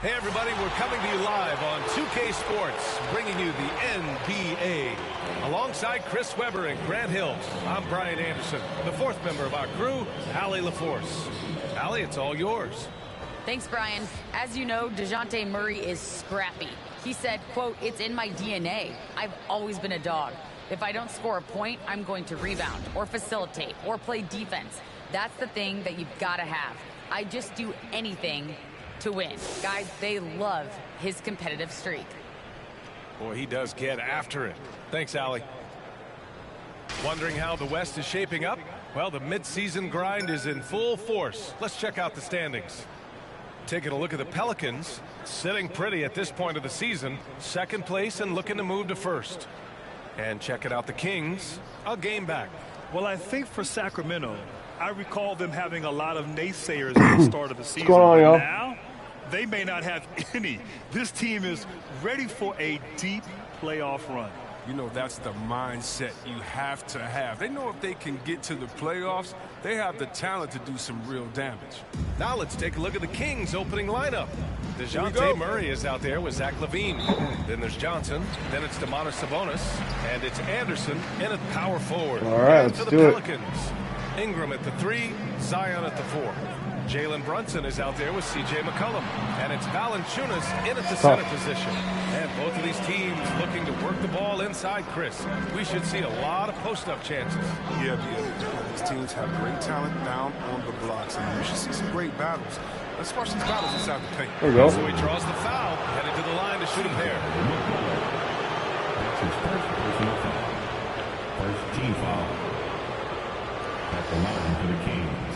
Hey everybody, we're coming to you live on 2K Sports, bringing you the NBA. Alongside Chris Webber and Grant Hills, I'm Brian Anderson, the fourth member of our crew, Allie LaForce. Allie, it's all yours. Thanks, Brian. As you know, DeJounte Murray is scrappy. He said, quote, "It's in my DNA. I've always been a dog. If I don't score a point, I'm going to rebound or facilitate or play defense. That's the thing that you've got to have. I just do anything to win." Guys, they love his competitive streak. Boy, he does get after it. Thanks, Allie. Wondering how the West is shaping up? Well, the midseason grind is in full force. Let's check out the standings. Taking a look at the Pelicans, sitting pretty at this point of the season, second place and looking to move to first. And checking out the Kings, a game back. Well, I think for Sacramento, I recall them having a lot of naysayers at the start of the season. What's going on, y'all? Now, they may not have any. This team is ready for a deep playoff run. You know, that's the mindset you have to have. They know if they can get to the playoffs, they have the talent to do some real damage. Now let's take a look at the Kings' opening lineup. DeJounte Murray is out there with Zach LaVine. Then there's Johnson. Then it's Domantas Sabonis. And it's Anderson in at power forward. All right, and let's for the do it. Pelicans, Ingram at the 3, Zion at the 4. Jalen Brunson is out there with C.J. McCollum. And it's Valanciunas in at the center position. And both of these teams looking to work the ball inside, Chris. We should see a lot of post-up chances. Yeah. These teams have great talent down on the blocks, and we should see some great battles. Let's watch these battles inside the paint. There we go. So he draws the foul, headed to the line to shoot a pair. That's his first personal foul. First team foul. At the line for the Kings,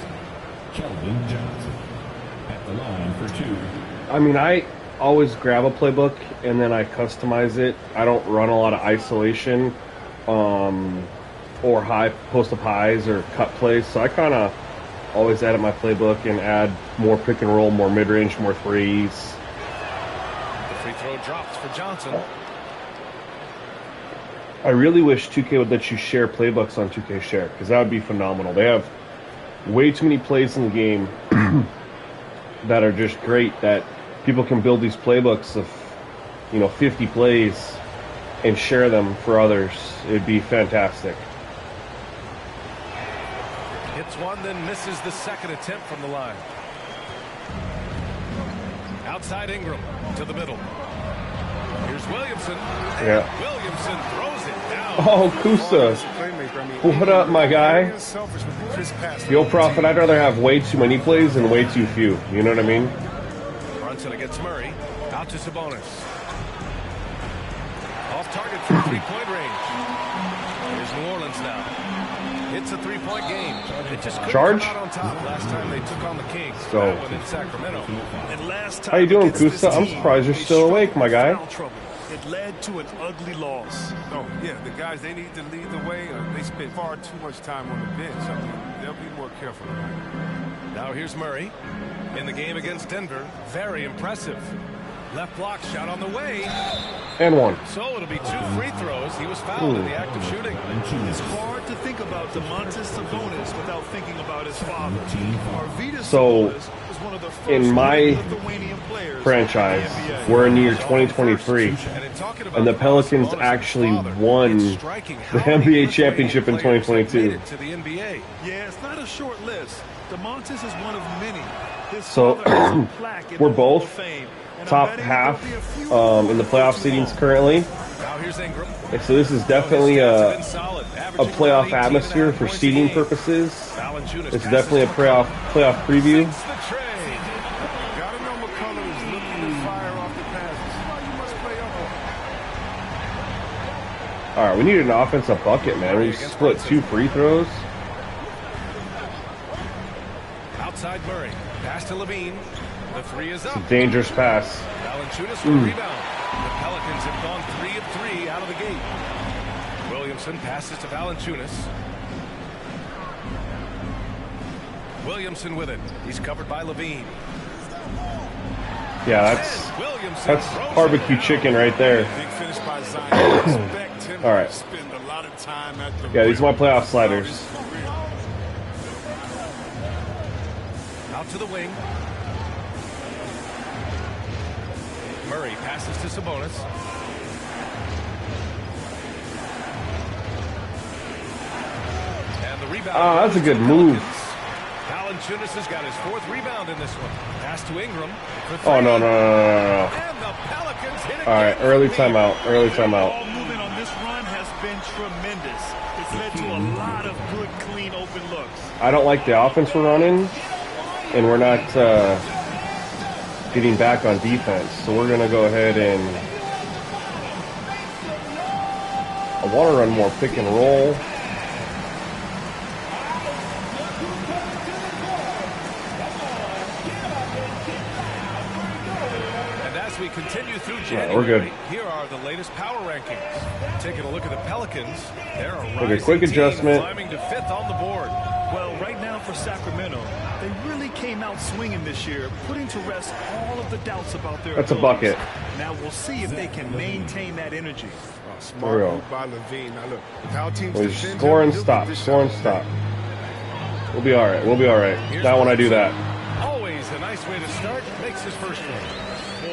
Keldon Johnson. At the line for 2. I mean, I always grab a playbook and then I customize it. I don't run a lot of isolation or high post-up highs or cut plays. So I kind of always edit my playbook and add more pick and roll, more mid-range, more threes. The free throw drops for Johnson. I really wish 2K would let you share playbooks on 2K Share, because that would be phenomenal. They have way too many plays in the game that are just great, that people can build these playbooks of, 50 plays and share them for others. It would be fantastic. Hits one, then misses the second attempt from the line. Outside Ingram to the middle. Here's Williamson. Yeah. Williamson throws it down. Oh, Kusa. What up, my guy? Yo, Prophet, I'd rather have way too many plays than way too few. You know what I mean? Brunson against Murray. Out to Sabonis. Off target from three-point range. Here's New Orleans now. It's a three-point game. It just couldn't Charge? come out on top last time they took on the Kings. So, that one in Sacramento. And last time how you doing, against this Kusa? I'm team, surprised you're they still awake, my guy. struggled with foul trouble. It led to an ugly loss. Oh, yeah, the guys, they need to lead the way. They spend far too much time on the bench. I mean, they'll be more careful about it. Now here's Murray. In the game against Denver, very impressive. Left block shot on the way. And one. So it'll be 2 free throws. He was fouled in the act of shooting. It's hard to think about Domantas Sabonis without thinking about his father. Arvydas So, Sabonis was one of the first in my Lithuanian players franchise, in the NBA. we're in the year 2023, and the Pelicans actually won the NBA championship in 2022. Yeah, it's not a short list. Domantas is one of many. His So, father has a plaque in we're the Hall both of Fame, and I'm top betting half there'll be a few in the playoff seedings currently. Now here's Ingram. And so this is definitely a playoff atmosphere for seeding purposes. It's definitely a playoff preview. Gotta know McCollum is looking to fire off the pass. This is why you must play up on. All right, we need an offensive bucket, man. We split 2 free throws. Outside Murray. Pass to Levine. The 3 is up. Dangerous pass. Valanciunas with a rebound. The Pelicans have gone 3 of 3 out of the gate. Williamson passes to Valanciunas. Williamson with it. He's covered by Levine. Yeah, Williamson that's barbecue chicken right there. Big finish by Zion. Expect him All right. to spend a lot of time at the Yeah, these are my playoff sliders. Out to the wing. Murray passes to Sabonis. And the rebound. Ah, that's a good move. Valanciunas has got his 4th rebound in this one. Pass to Ingram. Oh, no. And the Pelicans hit it. All right, early timeout. Early timeout. Ball movement on this run has been tremendous. It's led to a lot of good, clean, open looks. I don't like the offense we're running, and we're not getting back on defense. So we're going to go ahead and I want to run more pick and roll. As we continue through January, we're good. Here are the latest power rankings. Taking a look at the Pelicans, they're a rising Look, a quick adjustment. climbing to 5th on the board. Well, right now for Sacramento, they really came out swinging this year, putting to rest all of the doubts about their That's abilities. a bucket. Now we'll see if they can maintain that energy. Smart move by Levine. Now look, with how teams We defend score him, and he'll stop. get this Score and shot stop. We'll be all right. We'll be all right. Not when I do that. Always a nice way to start. Makes his first one.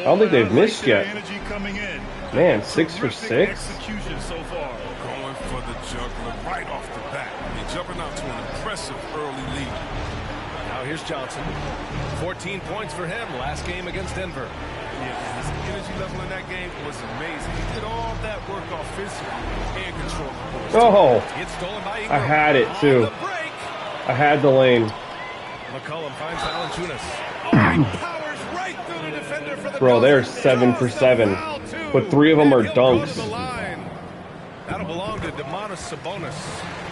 I don't think they've missed yet. Energy coming in. Man, 6 for 6. Execution so far. Going for the juggler right off the bat. He's jumping out to an impressive early lead. Now here's Johnson. 14 points for him last game against Denver. Yeah, his energy level in that game was amazing. He did all that work offensively and control the ball. Oh, It's stolen by Ingram. I had it too. On the break. I had the lane. McCollum finds Valanciunas. Oh, he powers right through the defender for the Bro, they're Pelicans. 7 for 7. Foul, too. But 3 of them are And he'll go to dunks. the line. That'll belong to Demonis Sabonis.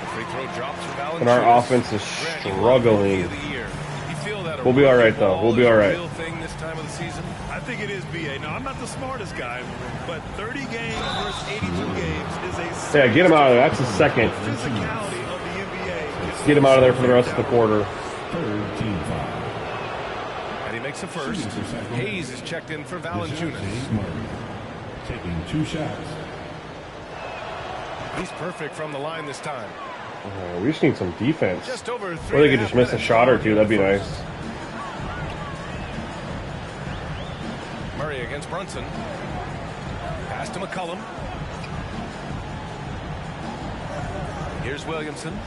The free throw drops for Valanciunas. And our offense is Grant, you won Rookie struggling. of the Year. You feel that a We'll be all right, rookie though. ball We'll be is all a right. real thing this time of the season? I think it is, B.A. Now, I'm not the smartest guy, but 30 games versus 82 games is a... Yeah, get him out of there. That's a second. physicality of the NBA. Get him out of there for the rest of the quarter. Third team foul. And he makes a first. Hayes is checked in for Valanciunas. DeJounte Murray taking 2 shots. He's perfect from the line this time. Oh, we just need some defense. Just over Or 3 they could just miss a shot or two. That'd be nice. Murray against Brunson. Pass to McCollum. Here's Williamson.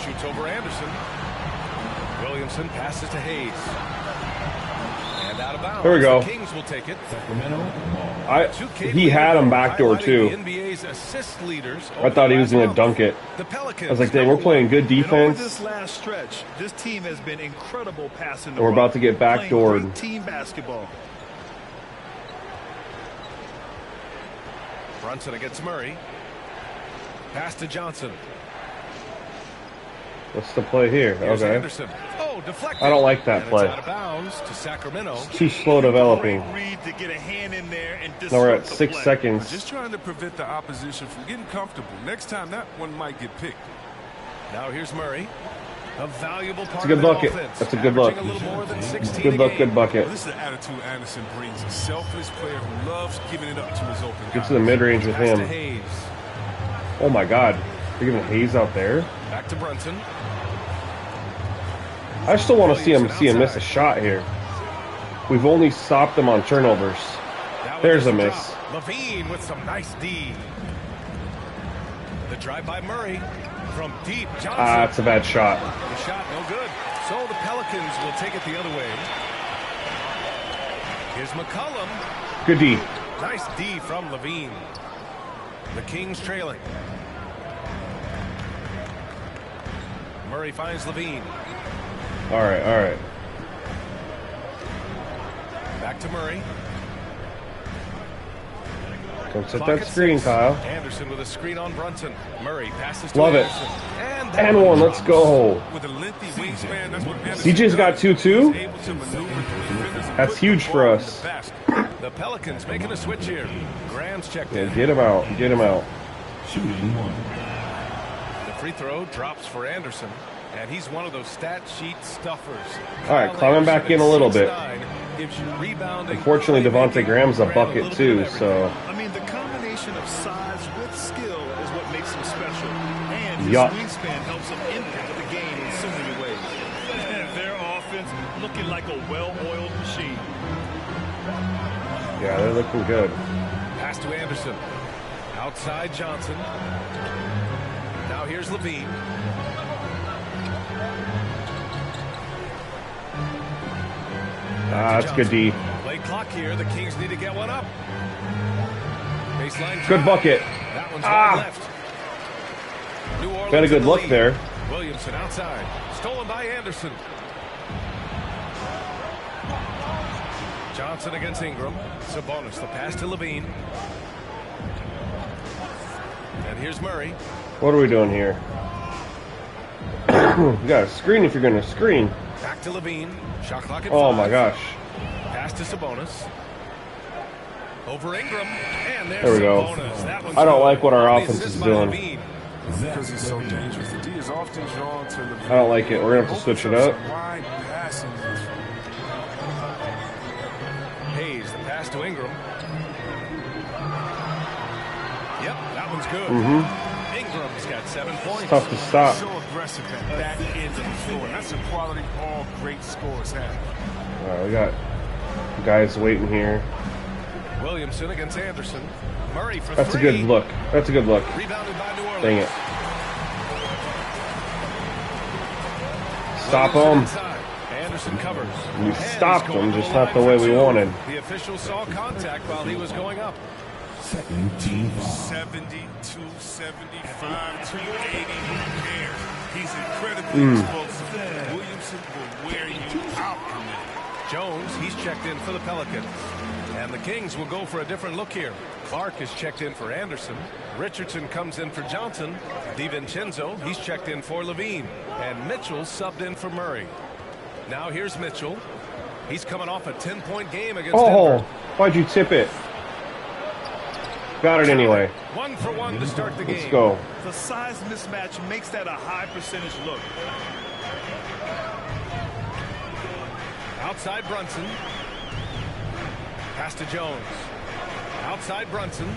Shoots over Anderson. Williamson passes to Hayes. And out of bounds. There we go. The Kings will take it. Sacramento ball. He had him backdoor Highlighting too. the NBA's assist leaders I thought he was going to dunk it. The Pelicans. I was like, dang, we're playing good And over defense. this last stretch, this team has been incredible passing the And we're ball. about to get Playing backdoored. great team basketball. Brunson against Murray. Pass to Johnson. What's the play here? Here's Okay. Anderson. Oh, deflected. I don't like that And play. It's out of bounds to Sacramento. Too slow developing. Great read to get a hand in there and Now we're at disrupt the 6 play. seconds. Just trying to prevent the opposition from getting comfortable. Next time, that one might get picked. Now here's Murray. A valuable part a good of their bucket. offense. That's a good look. Averaging a little more than 16 Good a luck, game. good bucket. Well, this is the attitude Anderson brings. A selfless player who loves giving it up to his open Get guys. to the mid-range with Pass to him. Hayes. Oh my God. They're giving Hayes out there. Back to Brunson. I still want to see him miss a shot here. We've only stopped them on turnovers. Now with There's this a miss. drop, Levine with some nice D. The drive by Murray from deep. Johnson. Ah, it's a bad shot. The shot no good. So the Pelicans will take it the other way. Here's McCollum. Good D. Nice D from Levine. The Kings trailing. Murray finds Levine. All right, all right. Back to Murray. Don't set Clock that at screen, 6. Kyle. Anderson with a screen on Brunson. Murray passes to Love it. Anderson. that And one, let's go. With a lengthy wingspan, that's what Anderson CJ's got does. 2-2. He's able to maneuver through defenders and That's put the huge for ball in us. the basket. The Pelicans making a switch here. Graham's checked Yeah, in. get him out. Get him out. Shooting 1. The free throw drops for Anderson. And he's one of those stat sheet stuffers. All right, climbing back in a little bit. 6'9", gives you rebounding. Unfortunately, Devontae Graham's a Grab bucket little too, bit of so I mean, the combination of size with skill is what makes him special. And his Yup. wingspan helps him impact the game in so many ways. And their offense looking like a well-oiled machine. Yeah, they're looking good. Pass to Anderson. Outside Johnson. Now here's Levine. That's good D. Play clock here. The Kings need to get one up. Baseline. Good bucket. That one's wide left. New Orleans Got a good in the look lead. there. Williamson outside. Stolen by Anderson. Johnson against Ingram. Sabonis, the pass to Levine. And here's Murray. What are we doing here? You got to screen if you're going to screen. Back to Levine. Shot clock at 5. Oh my gosh. Pass to Sabonis. Over Ingram. And there's There we go. Sabonis. That one's I don't good. like what our On the offense assist is by doing. Levine. Because he's so dangerous. The D is often drawn to the. I don't like it. We're going to have to switch it up. Wide passing. Hayes, the pass to Ingram. Yep, that one's good. Ingram's got 7 points. Tough to stop. So aggressive at that end of the floor. That's a quality all great scorers have. All right, we got guys waiting here. Williamson against Anderson. Murray for That's a 3. good look. That's a good look. Rebounded by New Orleans. Dang it. Stop him. Inside. Anderson covers. We And stopped he's going him, to just the not the line way for we 2. wanted. The official saw contact while he was going up. Second team foul. 70, 275, 280. Who cares? He's incredibly explosive. Williamson will wear you out in there. Jones, he's checked in for the Pelicans. And the Kings will go for a different look here. Clark is checked in for Anderson. Richardson comes in for Johnson. DiVincenzo, he's checked in for Levine. And Mitchell subbed in for Murray. Now here's Mitchell. He's coming off a 10-point game against Oh, Denver. why'd you tip it? Got it anyway. 1 for 1 to start the game. Let's go. The size mismatch makes that a high percentage look. Outside Brunson. Pass to Jones. Outside Brunson.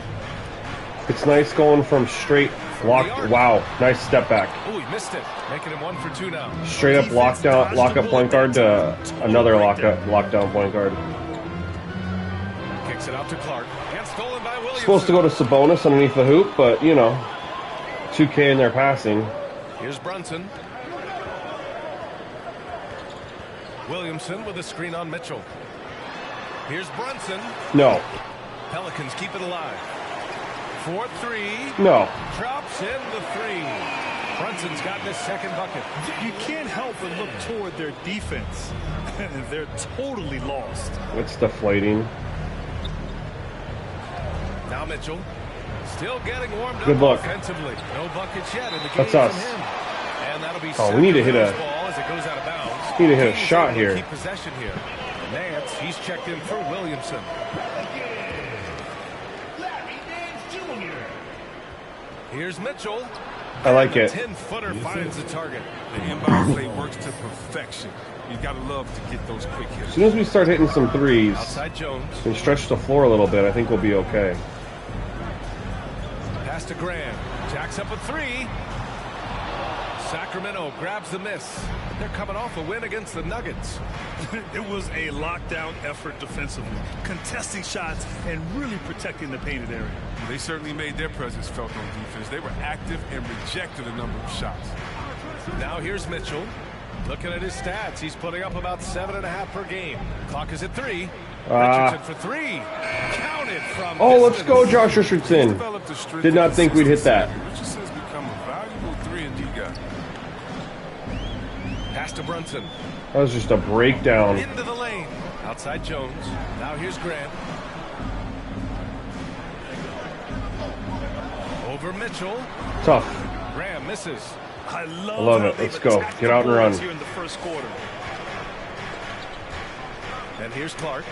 It's nice going from straight locked. Wow, nice step back. Oh, he missed it. Making him 1 for 2 now. Straight up lockdown, lockup point guard to another lockdown point guard. Kicks it out to Clark. And stolen by Williamson. Supposed to go to Sabonis underneath the hoop, but you know, 2K in their passing. Here's Brunson. Williamson with a screen on Mitchell. Here's Brunson. No, Pelicans keep it alive. 4-3. no. Drops in the 3. Brunson's gotten his second bucket. You can't help but look toward their defense. They're totally lost. It's deflating. Now Mitchell. Still getting warmed Good up look. offensively. No buckets yet in the game That's us. from him. And that'll be Oh, we need to hit Sacramento's a- ball as it goes out of bounds. Need to hit a Kings shot able to here. Keep possession here. Nance, he's checked in for Williamson. Here's Mitchell. I like it. 10-footer finds the target. The inbound play works to perfection. You got to love to get those quick As hitters. soon as we start hitting some threes Outside Jones. and stretch the floor a little bit, I think we'll be okay. Pass to Graham. Jacks up a 3. Sacramento grabs the miss. They're coming off a win against the Nuggets. It was a lockdown effort defensively, contesting shots and really protecting the painted area. They certainly made their presence felt on defense. They were active and rejected a number of shots. Now here's Mitchell. Looking at his stats, he's putting up about 7.5 per game. Clock is at 3. Richardson for 3. Counted from Oh, let's distance. go, Josh Richardson. Developed a streak Did not of think we'd hit that. consistency. Richardson's become a valuable 3-and-D guy. Pass to Brunson. That was just a breakdown. Into the lane. Outside Jones. Now here's Grant. Over Mitchell. Tough. Graham misses. I love, love how it. they've Let's go. attacked Get the out and boards run. here in the first quarter. And here's Clark.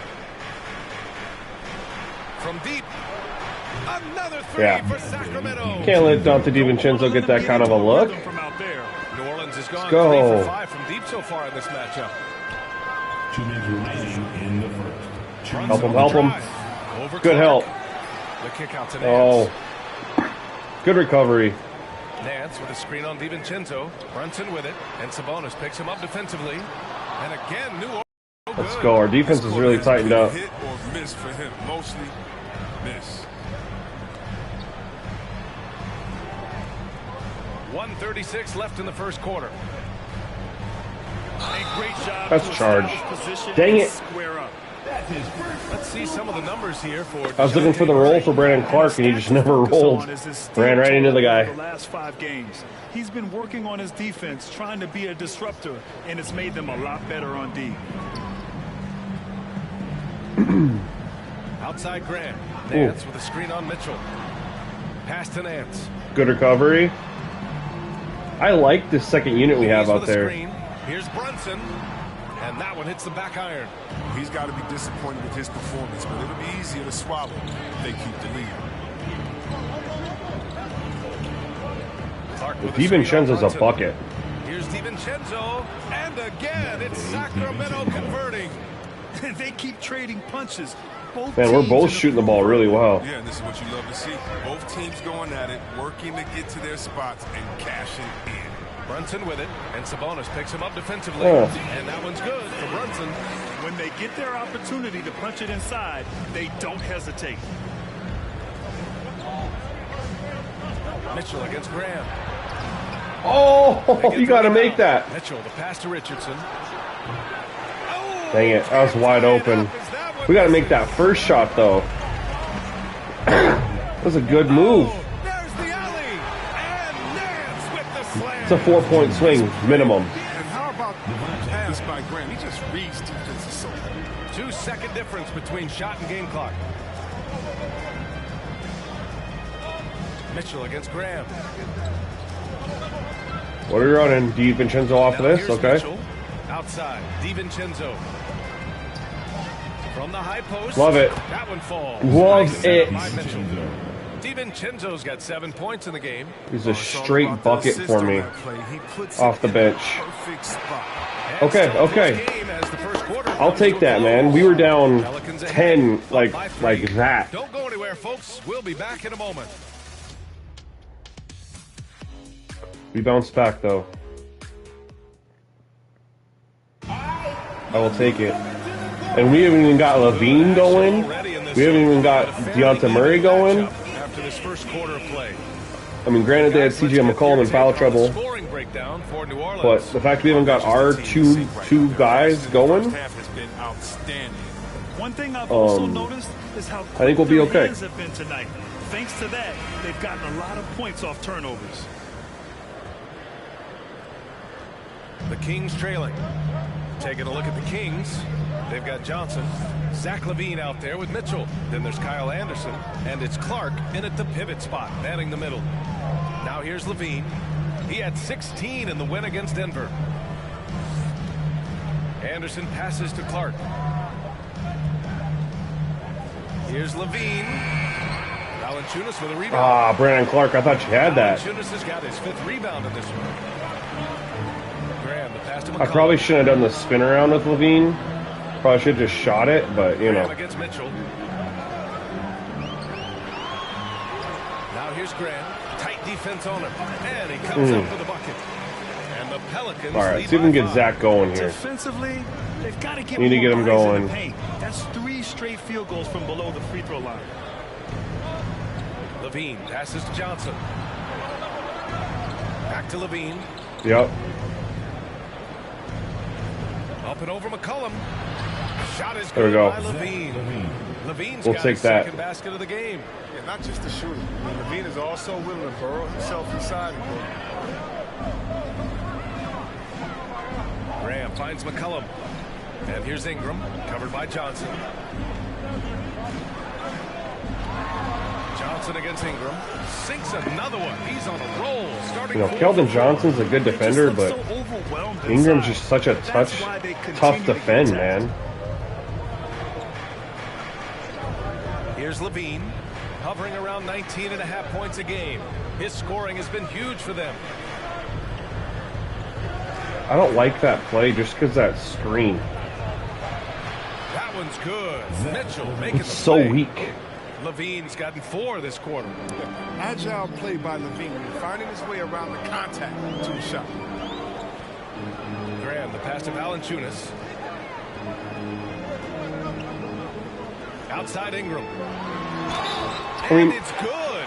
From deep. Another 3 Yeah. for Sacramento. Can't let Dante DiVincenzo get that kind of a look. From out there. New Orleans has gone go. 3 for 5 from deep so far in this matchup. 2 minutes remaining in the first. Help him, help him. Over Good Clark. help. The kick out to Nance. Oh. Good recovery. Nance with a screen on DiVincenzo. Brunson with it. And Sabonis picks him up defensively. And again, New Orleans. Let's go. Our defense is really tightened up. Hit or misses for him. Mostly miss. 1:36 left in the first quarter. A great job. That's to charged. establish position Dang and it. Square up. Let's see some of the numbers here for I was looking for the roll for Brandon Clark, and he just never rolled. Ran right into the guy. The last 5 games, he's been working on his defense, trying to be a disruptor, and it's made them a lot better on D. outside Grant. Nance with a screen on Mitchell. Pass to Nance. Good recovery. I like this second unit we have out there. Screen. Here's Brunson. And that one hits the back iron. He's got to be disappointed with his performance, but it'll be easier to swallow if they keep the lead. DiVincenzo's a bucket. Here's DiVincenzo. And again, it's Sacramento converting. They keep trading punches. Man, we're both shooting the ball really well. Yeah, and this is what you love to see. Both teams going at it, working to get to their spots and cashing in. Brunson with it, and Sabonis picks him up defensively. And that one's good for Brunson. When they get their opportunity to punch it inside, they don't hesitate. Mitchell against Graham. Oh, you got to make that. Mitchell, the pass to Richardson. Dang it, that was wide open. We got to make that first shot, though. That was a good move. There's the alley. And Nance with the slam. It's a 4-point swing, minimum. And how about the pass by Graham? He just reads defenses so well. 2-second difference between shot and game clock. Mitchell against Graham. What are we running? DiVincenzo off of this? Okay. Mitchell, outside. DiVincenzo. From the high post. Love it. That one falls. Love it. By Mitchell. DiVincenzo's got 7 points in the game. He's a straight bucket for me. Off the bench. Okay, okay. I'll take that, man. We were down 10 like that. Don't go anywhere, folks. We'll be back in a moment. We bounced back, though. I will take it. And we haven't even got Levine going. We haven't even got Dejounte Murray going. After this first quarter of play. I mean, granted, they had C.J. McCollum in foul trouble. But the fact we haven't got our two guys going, one thing I've also noticed is how I think we'll be okay. Have been tonight. Thanks to that, they've gotten a lot of points off turnovers. The Kings trailing. Taking a look at the Kings. They've got Johnson, Zach LaVine out there with Mitchell. Then there's Kyle Anderson, and it's Clark in at the pivot spot, manning the middle. Now here's LaVine. He had 16 in the win against Denver. Anderson passes to Clark. Here's LaVine. Valanciunas with a rebound. Ah, Brandon Clark, I thought you had that. Valanciunas has got his 5th rebound in this one. Graham, the pass to McCollum. I probably shouldn't have done the spin around with LaVine. Probably should have just shot it, but you know. Against Mitchell. Now here's Grant. Tight defense on him. And he comes up with a bucket. And the Pelicans. All right, see if we can get Zach going here. Defensively, they've got to get need to get him going. That's 3 straight field goals from below the free throw line. LaVine passes to Johnson. Back to LaVine. Yep. Up and over McCollum. Shot is There we good go. by LaVine. LaVine's We'll got take his that. second basket of the game. Yeah, not just the shooting. I mean, LaVine is also willing to burrow himself inside. Graham finds McCollum. And here's Ingram, covered by Johnson. Johnson against Ingram. Sinks another one. He's on a roll. Starting You know, Keldon Johnson's a good defender, but Ingram's just such a tough defend, man. Here's LaVine, hovering around 19.5 points a game. His scoring has been huge for them. I don't like that play just because that screen. That one's good. Mitchell making the It's so play. weak. LaVine's gotten 4 this quarter. Agile play by LaVine, finding his way around the contact to a shot. Graham, the pass to Valanciunas. Outside Ingram. I mean, And it's good.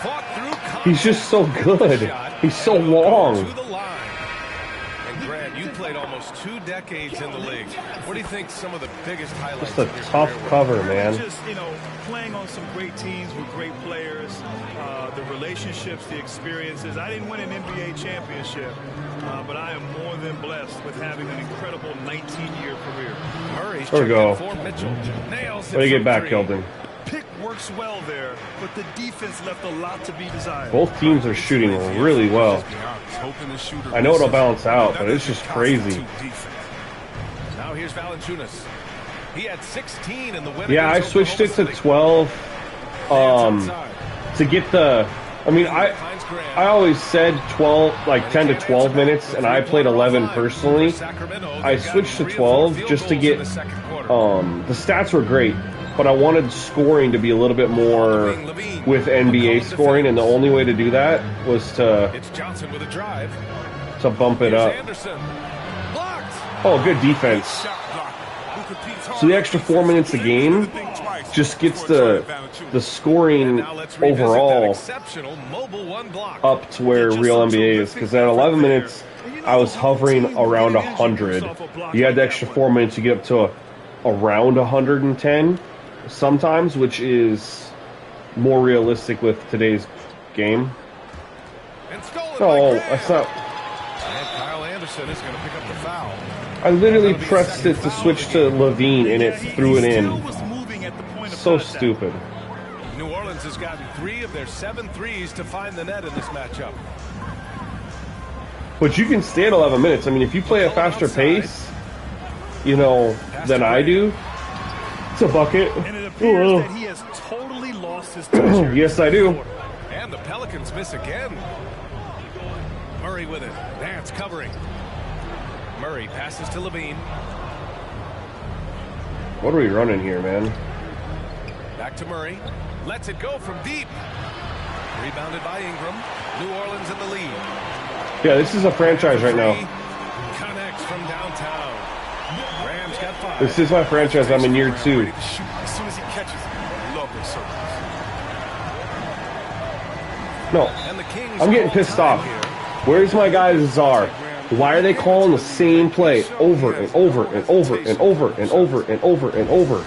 Fought through contact. he's just so good. He's so long. To the line. And Grant, you played almost 2 decades in the league. What do you think some of the biggest highlights Just a of your tough career were? cover, man. Just, you know, playing on some great teams with great players, the relationships, the experiences. I didn't win an NBA championship, but I am more than blessed with having an incredible 19-year career. Murray's There we go. checked in for Mitchell. Nails it Way to get from back, 3. Keldon. Pick works well there, but the defense left a lot to be desired. Both teams are shooting really well. I know it'll balance out, but it's just crazy. Now here's Valanciunas. He had 16 in the win. Yeah, I against switched it to Oklahoma City. 12 Outside. to get the. I mean, I always said 12, like 10 to 12 minutes, and I played 11 personally. I switched to 12 just to get. The stats were great, but I wanted scoring to be a little bit more with NBA scoring, and the only way to do that was to It's Johnson with a drive. bump it Here's up. Anderson. Blocked. Oh, good defense. So the extra 4 minutes a game just gets the scoring Now let's revisit that overall exceptional mobile 1 block. up to where real NBA is, because at 11 minutes I was hovering around 100. You had the extra 4 minutes to get up to around 110 sometimes, which is more realistic with today's game. And stolen by No, Graham. that's not. And Kyle Anderson is going to pick up the foul. I literally pressed it to switch to Levine and it threw it in. So stupid. New Orleans has gotten 3 of their 7 threes to find the net in this matchup. But you can stay at 11 minutes. I mean, if you play a faster pace, you know, than I do, it's a bucket. And it appears Ooh. that he has totally lost his touch. Yes, I do. And the Pelicans miss again. Murray with it. Nance covering. Murray passes to Levine. What are we running here, man? Back to Murray. Lets it go from deep. Rebounded by Ingram. New Orleans in the lead. Yeah, this is a franchise right now. Connects from downtown. Rams got 5. This is my franchise. I'm in year 2. As soon as he catches it, love this circles. No, And the Kings I'm getting call pissed time off. here. Where's my guy Czar? Why are they calling the same play over and over and over and over and over and over and over?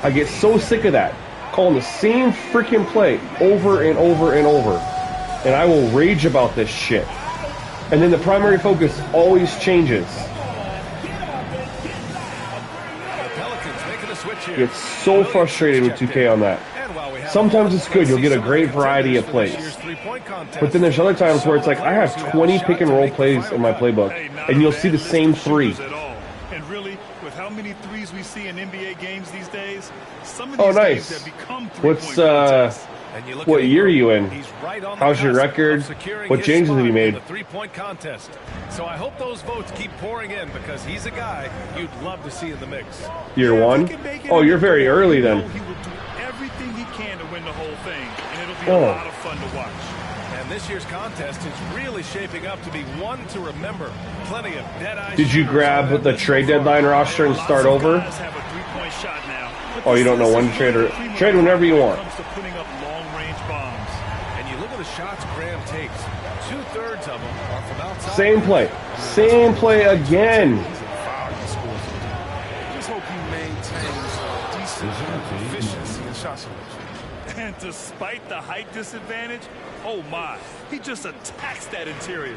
I get so sick of that. Calling the same freaking play over and over and over. And I will rage about this shit. And then the primary focus always changes. The Pelicans making a switch here. I get so frustrated with 2K on that. And while we have Sometimes it's good. You'll get a great variety of plays. But then there's other times where it's like, I have 20 pick and roll plays in my playbook, and you'll see the same 3. At all. And really, with how many threes we see in NBA games these days, some of Oh, these nice. games have become What's, three-point contests. what year are you in? How's your record? What changes have you made? The 3-point contest. So I hope those votes keep pouring in because he's a guy you'd love to see in the mix. Year If 1? he can make it Oh, in you're the very playoffs, early you then. know he will do everything he can to win the whole thing, and it'll be Oh. a lot of fun to watch. And this year's contest is really shaping up to be one to remember. Plenty of dead-eye. Did you grab the trade deadline roster and start Lots of over? guys have a three-point shot now, but Oh, you this don't know is when to trade or primo trade whenever you want. when it comes to putting up long-range bombs. And you look at the shots Graham takes. 2/3 of them are from outside. Same play. Same play again. Just hope he maintains decent efficiency in shot selection. And despite the height disadvantage, oh my, he just attacks that interior.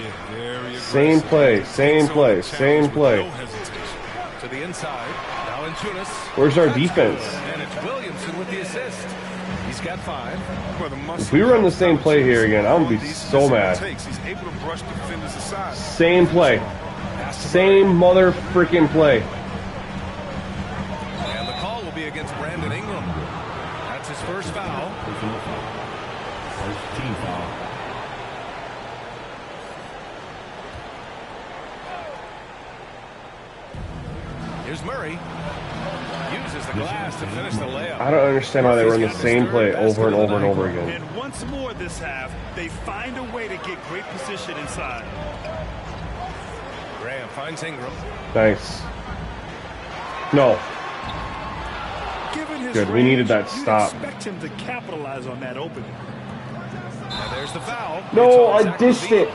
Yeah, very Same aggressive. play. Same Takes on play. the Same challenge with play. no hesitation. To the inside. Valanciunas. Where's our defense? And it's Williamson with the assist. He's got 5. Well, the muscle If we run the same play here again, I'm gonna be so mad. takes, he's able to brush defenders aside. Same play. Same mother freaking play. And the call will be against Brandon Ingram. That's his first foul. Personal foul. First team foul. Here's Murray. Uses the glass to finish the layup. I don't understand why they run the same play over and over and over again. And once more this half, they find a way to get great position inside. Graham finds Ingram. Nice. No. Given his Good, we needed range, that you'd stop. expect him to capitalize on that opening. And there's the foul. No, It's on I Zach dished LaVine. it.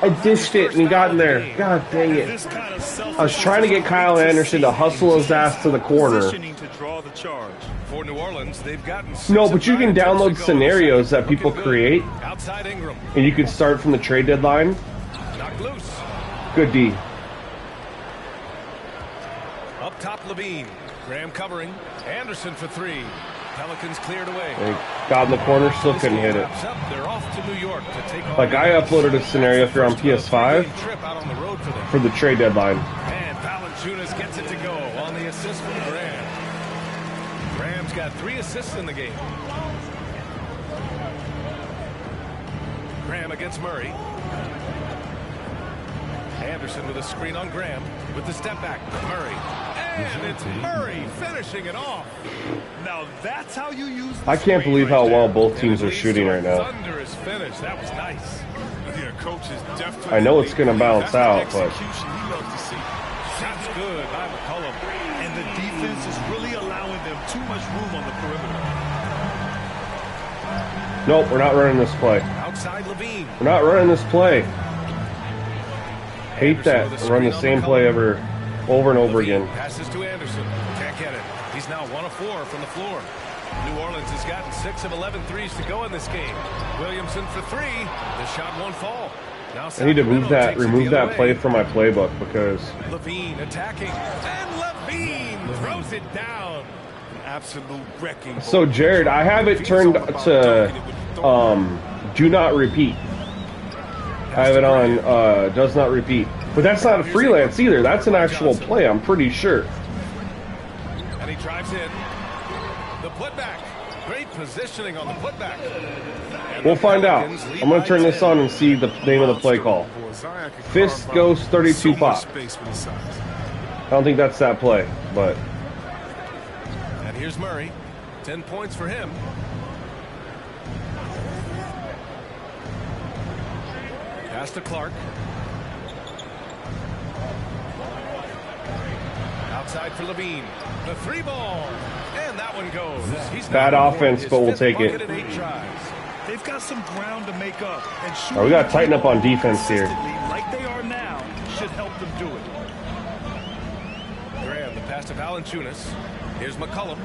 I dished it and he got in there. God dang it. This kind of I was trying to get Kyle Anderson to hustle his ass to the corner. Positioning to draw the charge. For New Orleans, they've gotten No, 6 but you of can 9 attempts download to go in the scenarios second. that people Looking good. create, Outside Ingram. and you can start from the trade deadline. Knocked loose. Good D. Up top, Levine. Graham covering. Anderson for 3. Pelicans cleared away. They got in the corner, still couldn't hit it. Wraps up, they're off to New York to take on Like, I uploaded a scenario if you're on PS5 trip out on the road for them. for the trade deadline. And Valanciunas gets it to go on the assist from Graham. Graham's got 3 assists in the game. Graham against Murray. Anderson with a screen on Graham with the step back. Murray. And it's Murray finishing it off. Now that's how you use the I can't screen believe right how there. well both And teams it are leads shooting to a right now. thunderous finish. That was nice. Yeah, coach is definitely. I know it's going to bounce out, but Execution he loves to see. Shots good by McCollum. And the defense is really allowing them too much room on the perimeter. nope, we're not running this play. Outside Levine. We're not running this play. Hate that. Run the same play over and over Levine again. passes to Anderson. Can't get it. He's now 1 of 4 from the floor. New Orleans has gotten 6 of 11 threes to go in this game. Williamson for 3. The shot won't fall. Now I need to Sacramento takes it remove the that other play way. from my playbook because Levine attacking. And Levine throws it down. Absolute wrecking. so Jared, I have it turned to do not repeat. I have it on does not repeat. But that's not a freelance either. That's an actual play, I'm pretty sure. And he drives in. The putback. Great positioning on the putback. And We'll the find out. Pelicans lead I'm going by to turn this 10. on and see the name of the play call. Fist goes 32 pop. I don't think that's that play, but And here's Murray. 10 points for him. Pass to Clark. Outside for Levine. The 3 ball. And that one goes. He's Bad now offense, his but we'll 5th take it. bucket in 8 tries. They've got some ground to make up. And Oh, we gotta tighten up on defense here. consistently, like they are now, should help them do it. Graham, the pass to Valanciunas. Here's McCollum.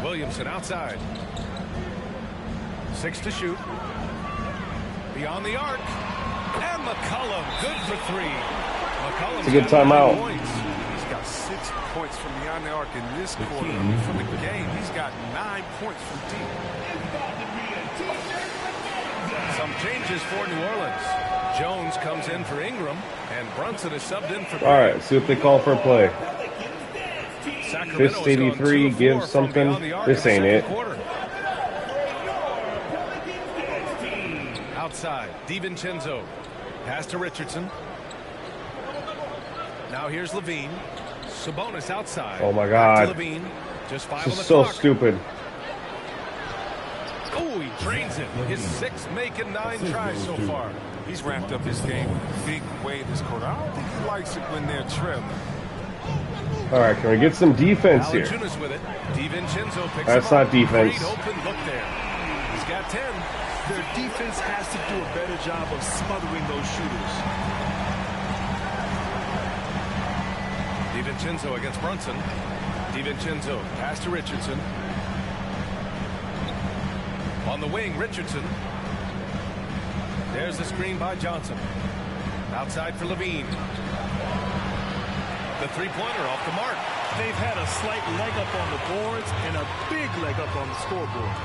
Williamson outside. 6 to shoot. Beyond the arc. And McCollum, good for 3. McCollum's It's a good got 9 timeout. points. He's got 6 points from beyond the arc in this quarter. Kings From the with the game, he's got 9 points from deep. Some changes for New Orleans. Jones comes in for Ingram, and Brunson is subbed in for. all right, see what they call for a play. Sacramento Fist has gone 83 2 of 4 gives from something. beyond the arc This in the ain't second it. quarter. Outside, DiVincenzo. Pass to Richardson. Now here's Levine. Sabonis outside. Oh my Back to God. Levine. Just 5 This on the is so clock. stupid. Oh, he drains it. His 6th making 9 tries so far. He's ramped up his game in a big way this quarter. I don't think he likes it when they're trailing. All right, can we get some defense here? Valanciunas with it. DiVincenzo picks That's him not up. defense. Great open look there. He's got 10. Their defense has to do a better job of smothering those shooters. DiVincenzo against Brunson. DiVincenzo pass to Richardson. On the wing, Richardson. There's the screen by Johnson. Outside for Levine. The 3-pointer off the mark. They've had a slight leg up on the boards and a big leg up on the scoreboard.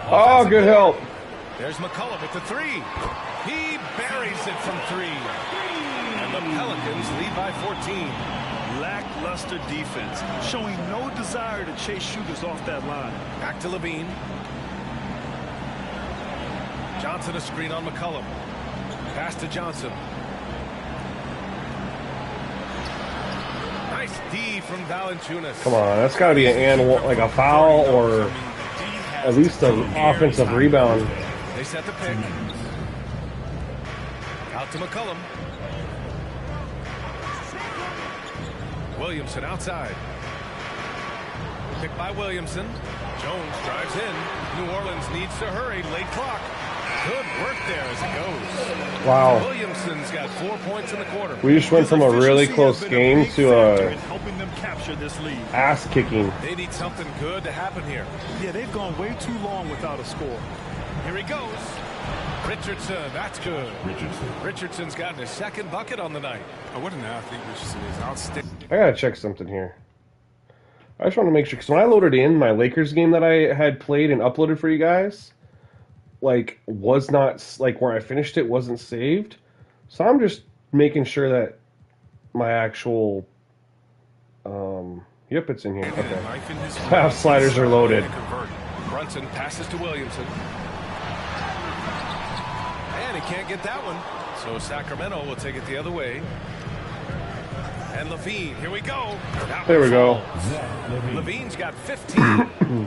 Oh, good help. There's McCullough with the 3. He buries it from 3. And the Pelicans lead by 14. Lackluster defense, showing no desire to chase shooters off that line. Back to Levine. Johnson a screen on McCullough. Pass to Johnson. Nice D from Valanciunas. Come on, that's got to be like a foul or at least an offensive rebound. They set the pick. Out to McCullum. Williamson outside. Picked by Williamson. Jones drives in. New Orleans needs to hurry. Late clock. Good work there as it goes. Wow. Williamson's got 4 points in the quarter. We just went from a really close game to a helping them capture this lead. ass kicking. They need something good to happen here. Yeah, they've gone way too long without a score. Here he goes. Richardson, that's good. Richardson's gotten his second bucket on the night. Oh, what an athlete Richardson is. Outstanding. I gotta check something here. I just want to make sure, because when I loaded in my Lakers game that I had played and uploaded for you guys, like, was not, like, where I finished it wasn't saved. So I'm just making sure that my actual, yep, it's in here. Okay. Half sliders are loaded. Brunson passes to Williamson. And he can't get that one. So Sacramento will take it the other way. And Levine, here we go. There we go. Levine's got 15.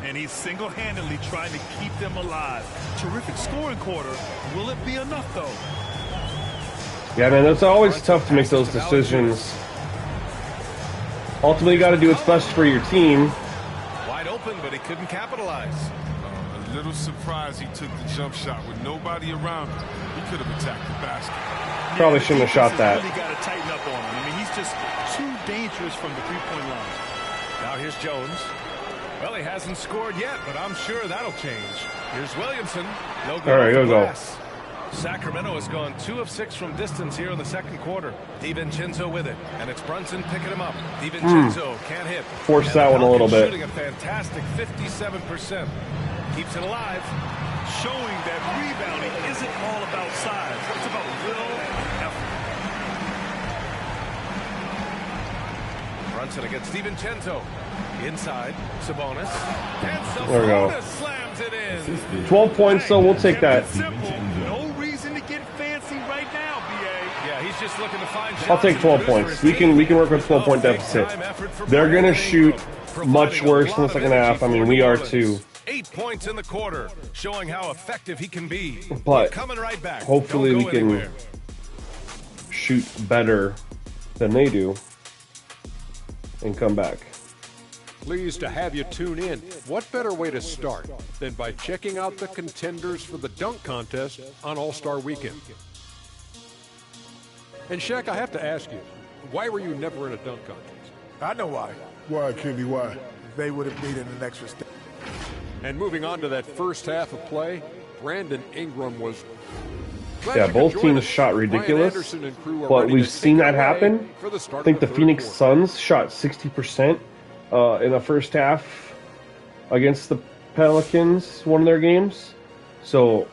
And he's single-handedly trying to keep them alive. Terrific scoring quarter. Will it be enough, though? Yeah, man, it's always tough to make those decisions. Ultimately, you got to do what's best for your team. Wide open, but he couldn't capitalize. A little surprised he took the jump shot with nobody around him. He could have attacked the basket. Probably shouldn't have shot that. Really got to tighten up on him. I mean, he's just too dangerous from the three-point line. Now here's Jones. Well, he hasn't scored yet, but I'm sure that'll change. Here's Williamson. No good. All right, here we go. Sacramento has gone 2 of 6 from distance here in the second quarter. DiVincenzo with it, and it's Brunson picking him up. DiVincenzo can't hit. Force that one a little bit. Shooting a fantastic 57%. Keeps it alive. Showing that rebounding isn't all about size. It's about will and effort. Brunson against DiVincenzo. Inside, Sabonis. And There we go. Sabonis slams it in. 12 points, so we'll take that. Simple. No reason to get fancy right now, BA. Yeah, he's just looking to find I'll take 12 points. We can work with 12-point deficit. They're gonna shoot much worse in the second half. I mean, we are too. 8 points in the quarter, showing how effective he can be. But coming right back. hopefully Don't we go can anywhere. shoot better than they do and come back. Pleased to have you tune in. What better way to start than by checking out the contenders for the dunk contest on All-Star Weekend? And Shaq, I have to ask you, why were you never in a dunk contest? I know why. Why, Kenny, why? They would have needed an extra step. And moving on to that first half of play, Brandon Ingram was... Yeah, both teams shot ridiculous, but we've seen that happen. I think the Phoenix Suns shot 60% in the first half against the Pelicans, one of their games. So,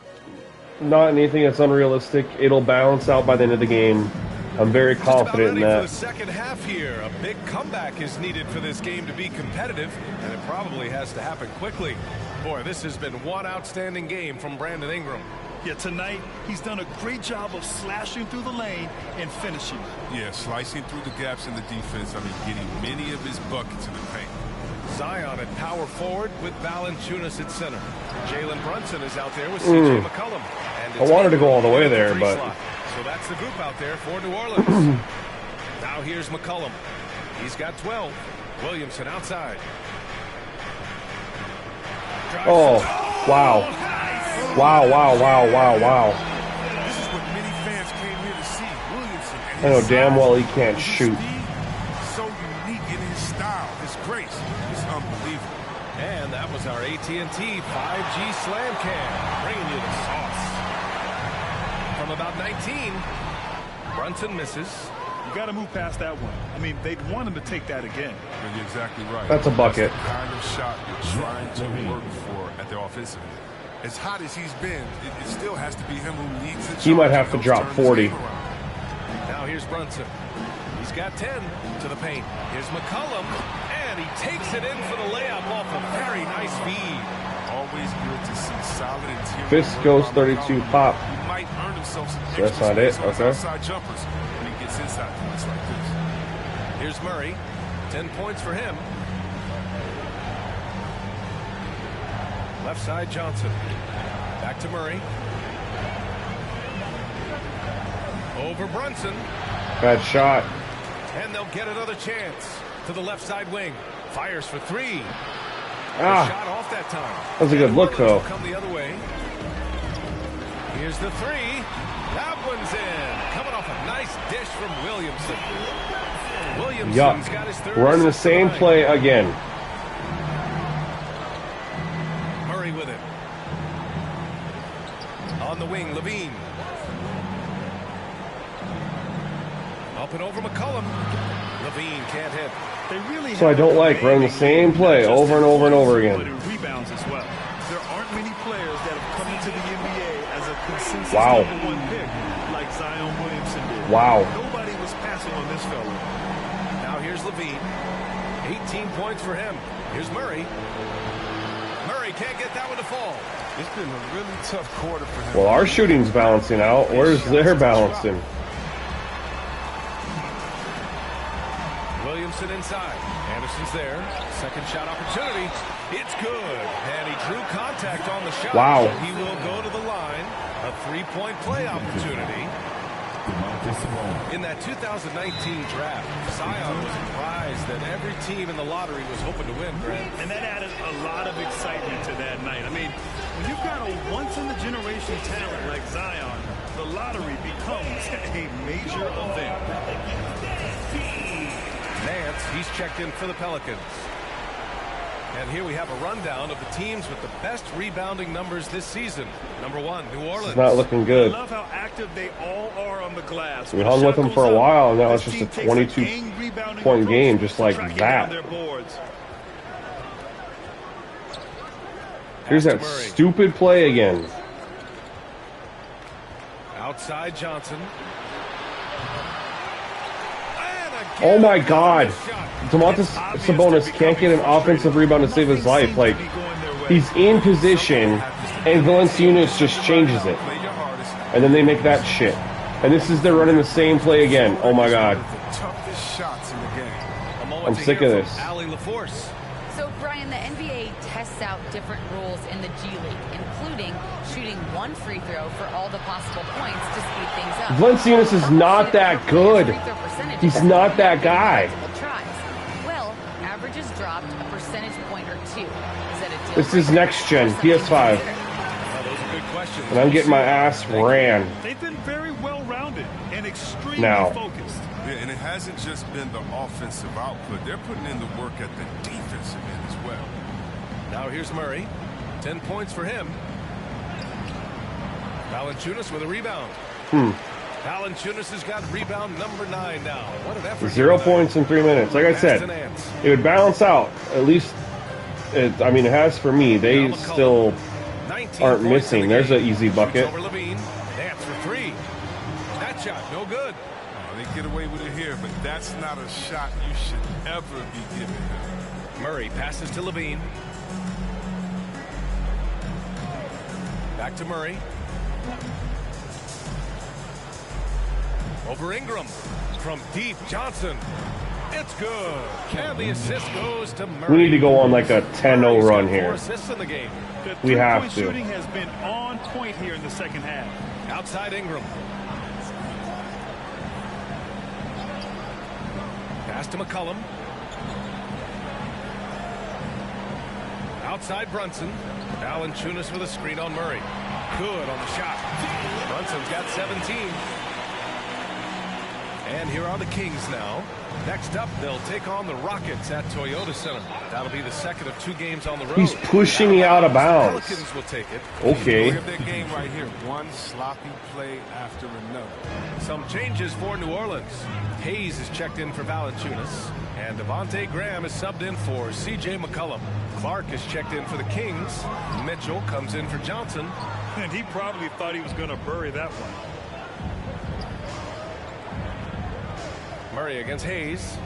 not anything that's unrealistic. It'll balance out by the end of the game. I'm very confident in that. For the second half here, a big comeback is needed for this game to be competitive, and it probably has to happen quickly. Boy, this has been one outstanding game from Brandon Ingram. Yeah, tonight he's done a great job of slashing through the lane and finishing. Yeah, slicing through the gaps in the defense. I mean, getting many of his buckets in the paint. Zion at power forward with Valanciunas at center. Jalen Brunson is out there with C.J. McCollum. And I wanted to go all the way there, but... So that's the group out there for New Orleans. Now here's McCollum. He's got 12. Williamson outside. Oh, wow. Wow, wow, wow, wow, wow. This is what many fans came here to see. Williamson. I know damn well he can't shoot. So unique in his style, his grace. It's unbelievable. And that was our AT&T 5G Slam Cam, bringing you the sauce. From about 19, Brunson misses. You got to move past that one. I mean, they'd want him to take that again. You're exactly right. That's a bucket. That's the kind of shot you're trying to work for at the offensive end. As hot as he's been, it still has to be him who leads the He might have to drop 40. Now here's Brunson. He's got 10 to the paint. Here's McCollum, and he takes it in for the layup off a very nice feed. Always good to see solid interior. Fist goes 32 pop. He might earn himself some So that's not it, extra space on okay. his outside jumpers when he gets inside points like this. Here's Murray. 10 points for him. Left side, Johnson. Back to Murray. Over Brunson. Bad shot. And they'll get another chance. To the left side wing. Fires for three. Ah, Shot off that time. that was a good look, though. Come the other way. Here's the three. That one's in. Coming off a nice dish from Williamson. Williamson's got his third. Running the same play again. Murray with it. On the wing, Levine. Up and over McCollum. Levine can't hit. They really So I don't like running the same play over and over and over again. But in rebounds as well. There aren't many players that have come into the NBA as a consensus Wow. number one pick like Zion Williamson did. Wow. Nobody was passing on this fella. Now here's Levine. 18 points for him. Here's Murray. Murray can't get that one to fall. It's been a really tough quarter for him. Well, our shooting's balancing out. Where's their balancing? Williamson inside. Anderson's there. Second shot opportunity. It's good. And he drew contact on the shot. Wow. He will go to the line. A three-point play opportunity. In that 2019 draft, Zion was a prize that every team in the lottery was hoping to win, Grant. And that added a lot of excitement to that night. I mean, when you've got a once-in-a-generation talent like Zion, the lottery becomes a major event. Nance, he's checked in for the Pelicans. And here we have a rundown of the teams with the best rebounding numbers this season. Number 1, New Orleans. It's not looking good. I love how active they all are on the glass. We hung with them for a while, and now it's just a 22-point game, just like that. Here's that stupid play again. Outside Johnson. Oh my God. Domantas Sabonis can't get an offensive rebound to save his life. Like, he's in position, and Valanciunas just changes it. And then they make that shit. And this is, they're running the same play again. Oh my God. I'm sick of this. So, Brian, the NBA tests out different rules in the G League, including shooting one free throw for all the possible points to speed things up. Valanciunas is not that good. He's not that guy. Well, averages dropped a percentage point or two. Is that a deal? This is next gen, PS5. And I'm getting my ass ran. They've been very well-rounded and extremely focused. Yeah, and it hasn't just been the offensive output. They're putting in the work at the defensive end as well. Now here's Murray. 10 points for him. Valanciunas with a rebound. Valanciunas has got rebound number 9 now. What an effort. 0 points in 3 minutes. Like I said, it would balance out. At least, I mean, it has for me. They still aren't missing. There's an easy bucket. Nance for 3. That shot, no good. They get away with it here, but that's not a shot you should ever be giving them. Murray passes to Levine. Back to Murray. Over Ingram. From deep, Johnson. It's good. And the assist goes to Murray. We need to go on like a 10-0 run here. 4 assists in the game. We have to. Shooting has been on point here in the second half. Outside Ingram. Pass to McCollum. Outside Brunson. Valanciunas with a screen on Murray. Good on the shot. Brunson's got 17. And here are the Kings now. Next up, they'll take on the Rockets at Toyota Center. That'll be the second of 2 games on the road. He's pushing me out of bounds. Pelicans will take it. Okay. Look at their game right here. One sloppy play after another. Some changes for New Orleans. Hayes is checked in for Valanciunas. And Devontae Graham is subbed in for C.J. McCollum. Clark is checked in for the Kings. Mitchell comes in for Johnson. And he probably thought he was going to bury that one. Murray against Hayes.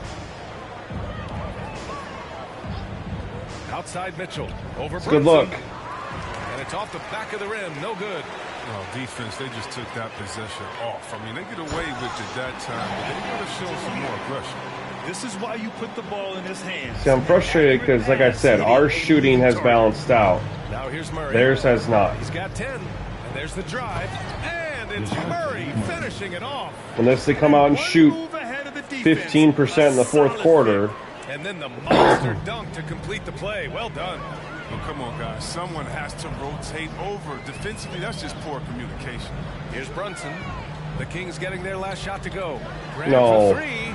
Outside Mitchell. Over Brunson. Good look. And it's off the back of the rim. No good. Well, defense, they just took that possession off. I mean, they get away with it that time, but they got to show some more aggression. This is why you put the ball in his hands. See, I'm frustrated because, like I said, our shooting has balanced out. Now here's Murray. Theirs has not. He's got 10. And there's the drive. And it's Murray finishing it off. Unless they come out and shoot 15% in the fourth quarter, And then the monster dunk to complete the play. Well done. Oh, come on, guys. Someone has to rotate over. Defensively, that's just poor communication. Here's Brunson. The Kings getting their last shot to go. Grab No. for three.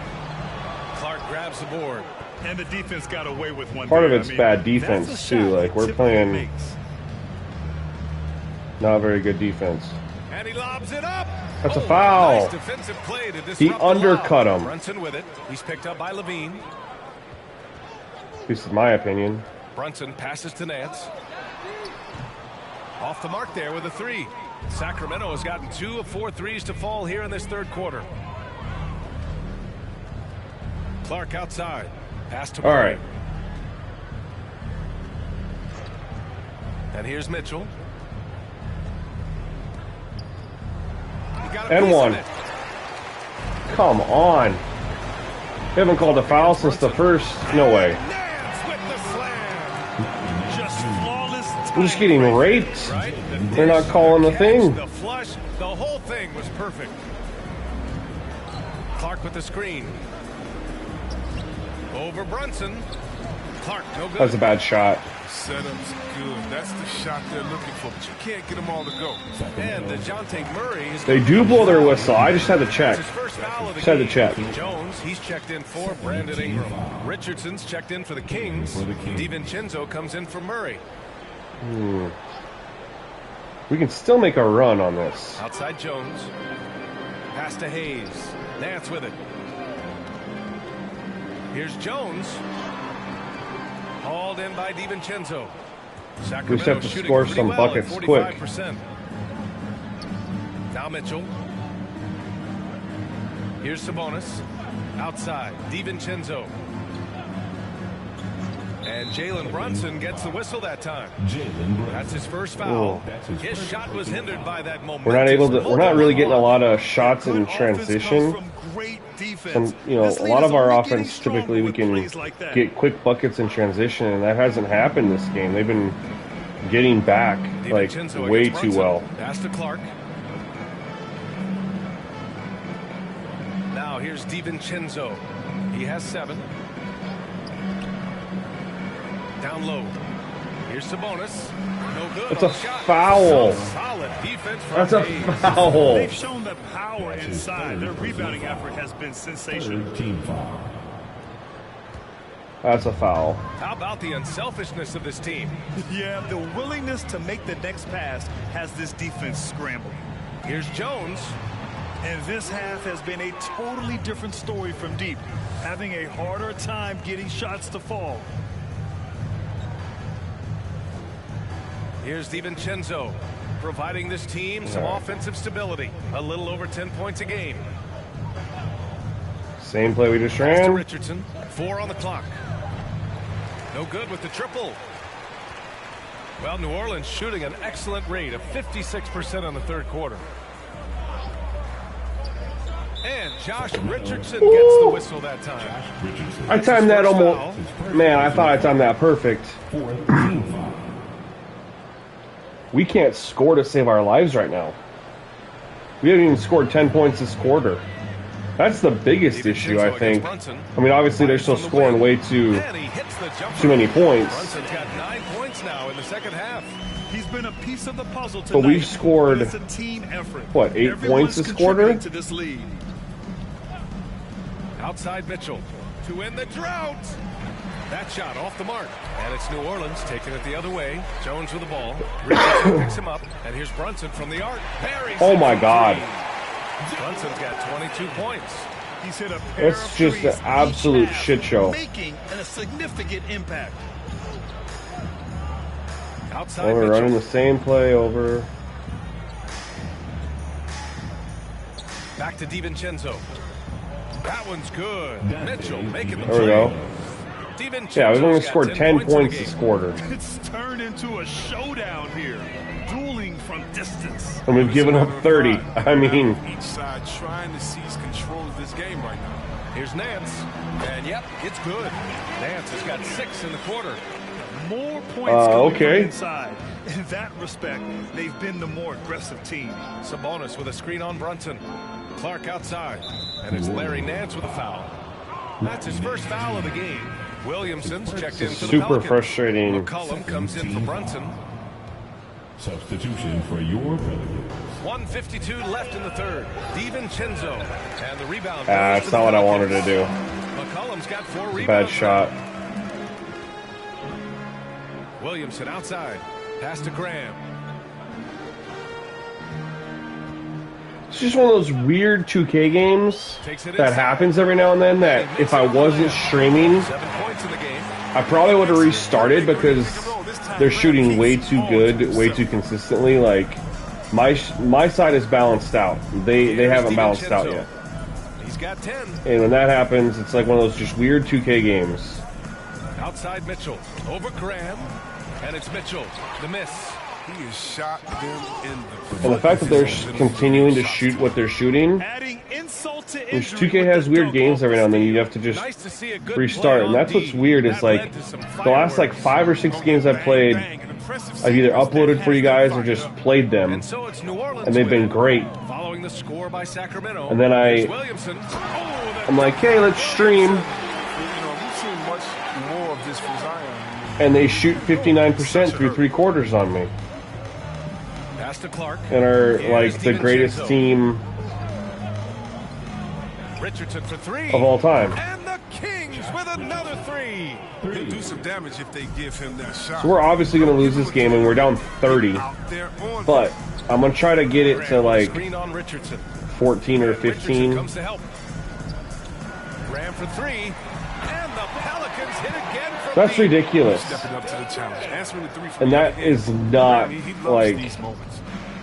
Clark grabs the board. And the defense got away with one. Part of there. it's bad defense, that's a too. shot Like, he we're typically playing makes. not very good defense. And he lobs it up. That's a foul. Nice defensive play to disrupt He the undercut lob. him. Brunson with it. He's picked up by Levine. This is my opinion. Brunson passes to Nance. Off the mark there with a three. Sacramento has gotten 2 of 4 threes to fall here in this third quarter. Clark outside. Pass to Murray. All right. And here's Mitchell. He got a And piece of one. it. Come on. They haven't called a foul since the first. No way. Nance with the slam. Just flawless. I'm just getting raped. Right? They're not calling the catch, thing. The flush, the whole thing was perfect. Clark with the screen. Over Brunson. Clark, no good. That's a bad shot. Setup's good. That's the shot they're looking for, but you can't get them all to go. And DeJounte Murray is They do blow their whistle. I just had to check. It's his first foul of the Just had to game. check. Jones, he's checked in for Brandon Ingram. Richardson's checked in for the Kings. DiVincenzo comes in for Murray. We can still make a run on this. Outside Jones. Pass to Hayes. Nance with it. Here's Jones. Hauled in by DiVincenzo. Sacramento We just have to shooting score pretty some well at buckets quick. 45%. Now Mitchell. Here's Sabonis. Outside. DiVincenzo. And Jalen Brunson gets the whistle that time. That's his first foul. His shot was hindered by that moment. We're not really getting a lot of shots in transition. And, you know, a lot of our offense typically we can get quick buckets in transition, and that hasn't happened this game. They've been getting back like DiVincenzo way against too Brunson. well. Pass to Clark. Now here's DiVincenzo. He has 7. Down low. Here's Sabonis. No good. That's on a the shot. foul. So solid defense from That's a Hayes. foul. They've shown the power inside. Their rebounding effort has been sensational. Team foul. That's a foul. How about the unselfishness of this team? Yeah, the willingness to make the next pass has this defense scrambling. Here's Jones. And this half has been a totally different story from deep, having a harder time getting shots to fall. Here's DiVincenzo, providing this team some offensive stability. A little over 10 points a game. Same play we just Pass to ran. Richardson. 4 on the clock. No good with the triple. Well, New Orleans shooting an excellent rate of 56% in the third quarter. And Josh Richardson gets the whistle that time. I timed that almost. Man, I thought I timed that perfect. We can't score to save our lives right now. We haven't even scored 10 points this quarter. That's the biggest issue, I think. I mean, obviously they're still scoring way too many points. Brunson's got 9 points now in the second half. He's been a piece of the puzzle tonight. But we've scored, It's a team effort. what, 8 points this quarter? To this lead. Outside Mitchell to end the drought. That shot off the mark. And it's New Orleans taking it the other way. Jones with the ball. Richardson picks him up. And here's Brunson from the arc. Buries Oh it my from God. three. Brunson's got 22 points. He's hit a pair It's of just threes an absolute each half, shit show. making a significant impact. Outside Well, we're Mitchell. running the same play over. Back to DiVincenzo. That one's good. Mitchell making the There we play. go. DiVincenzo's Yeah, we've only got scored 10 in the points game. this quarter. It's turned into a showdown here. Dueling from distance. And we've given up 30. I mean, Each side trying to seize control of this game right now. Here's Nance. And yep, it's good. Nance has got 6 in the quarter. More points coming okay. from inside. In that respect, they've been the more aggressive team. Sabonis with a screen on Brunson. Clark outside. And it's Larry Nance with a foul. That's his first foul of the game. Williamson's checked in for the Super Pelicans. frustrating. McCollum comes in for Brunson. Substitution for your Pelicans. 1:52 left in the third. DiVincenzo. And the rebound. That's not what I wanted to do. McCollum's got 4 rebounds. Bad shot. Williamson outside. Pass to Graham. It's just one of those weird 2K games that happens every now and then that if I wasn't streaming, 7 points in the game. I probably would have restarted because they're shooting way too good, way too consistently. Like, my side is balanced out. They haven't balanced out yet. He's got 10. And when that happens, it's like one of those just weird 2K games. Outside Mitchell. Over Graham. And it's Mitchell. The miss. He has shot them in the And the fact that they're continuing to shoot what they're shooting, Adding insult to which injury 2K with has the weird dunk games every now and then, off you have to just Nice to see a good restart. play And that's on what's D. weird is That like led to some the last like fireworks. 5 or 6 games I've played, I've either uploaded for you guys or just played them, And so it's New Orleans and they've been win. great. Following the score by Sacramento. And then Here's Williamson. I'm like, hey, let's stream. we've seen much more of this from Zion. And they shoot 59% through 3 quarters on me. Pass to Clark. And are Here's like the greatest DiVincenzo. team Richardson for 3. of all time. And the Kings with another 3. He'll do some damage if they give him that shot. So we're obviously going to lose this game, and we're down 30. Out there on But I'm going to try to get it to like Screen on Richardson. 14 or Richardson 15. comes to help. Graham for 3. And the Pelicans hit again from That's deep. ridiculous. stepping up to the challenge. Answering the 3 from And that the end. is not He loves like these moments.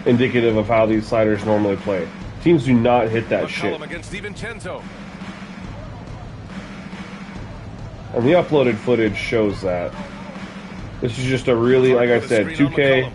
indicative of how these sliders normally play. Teams do not hit that shit. McCollum against DiVincenzo. And the uploaded footage shows that. This is just a really, like I said, 2K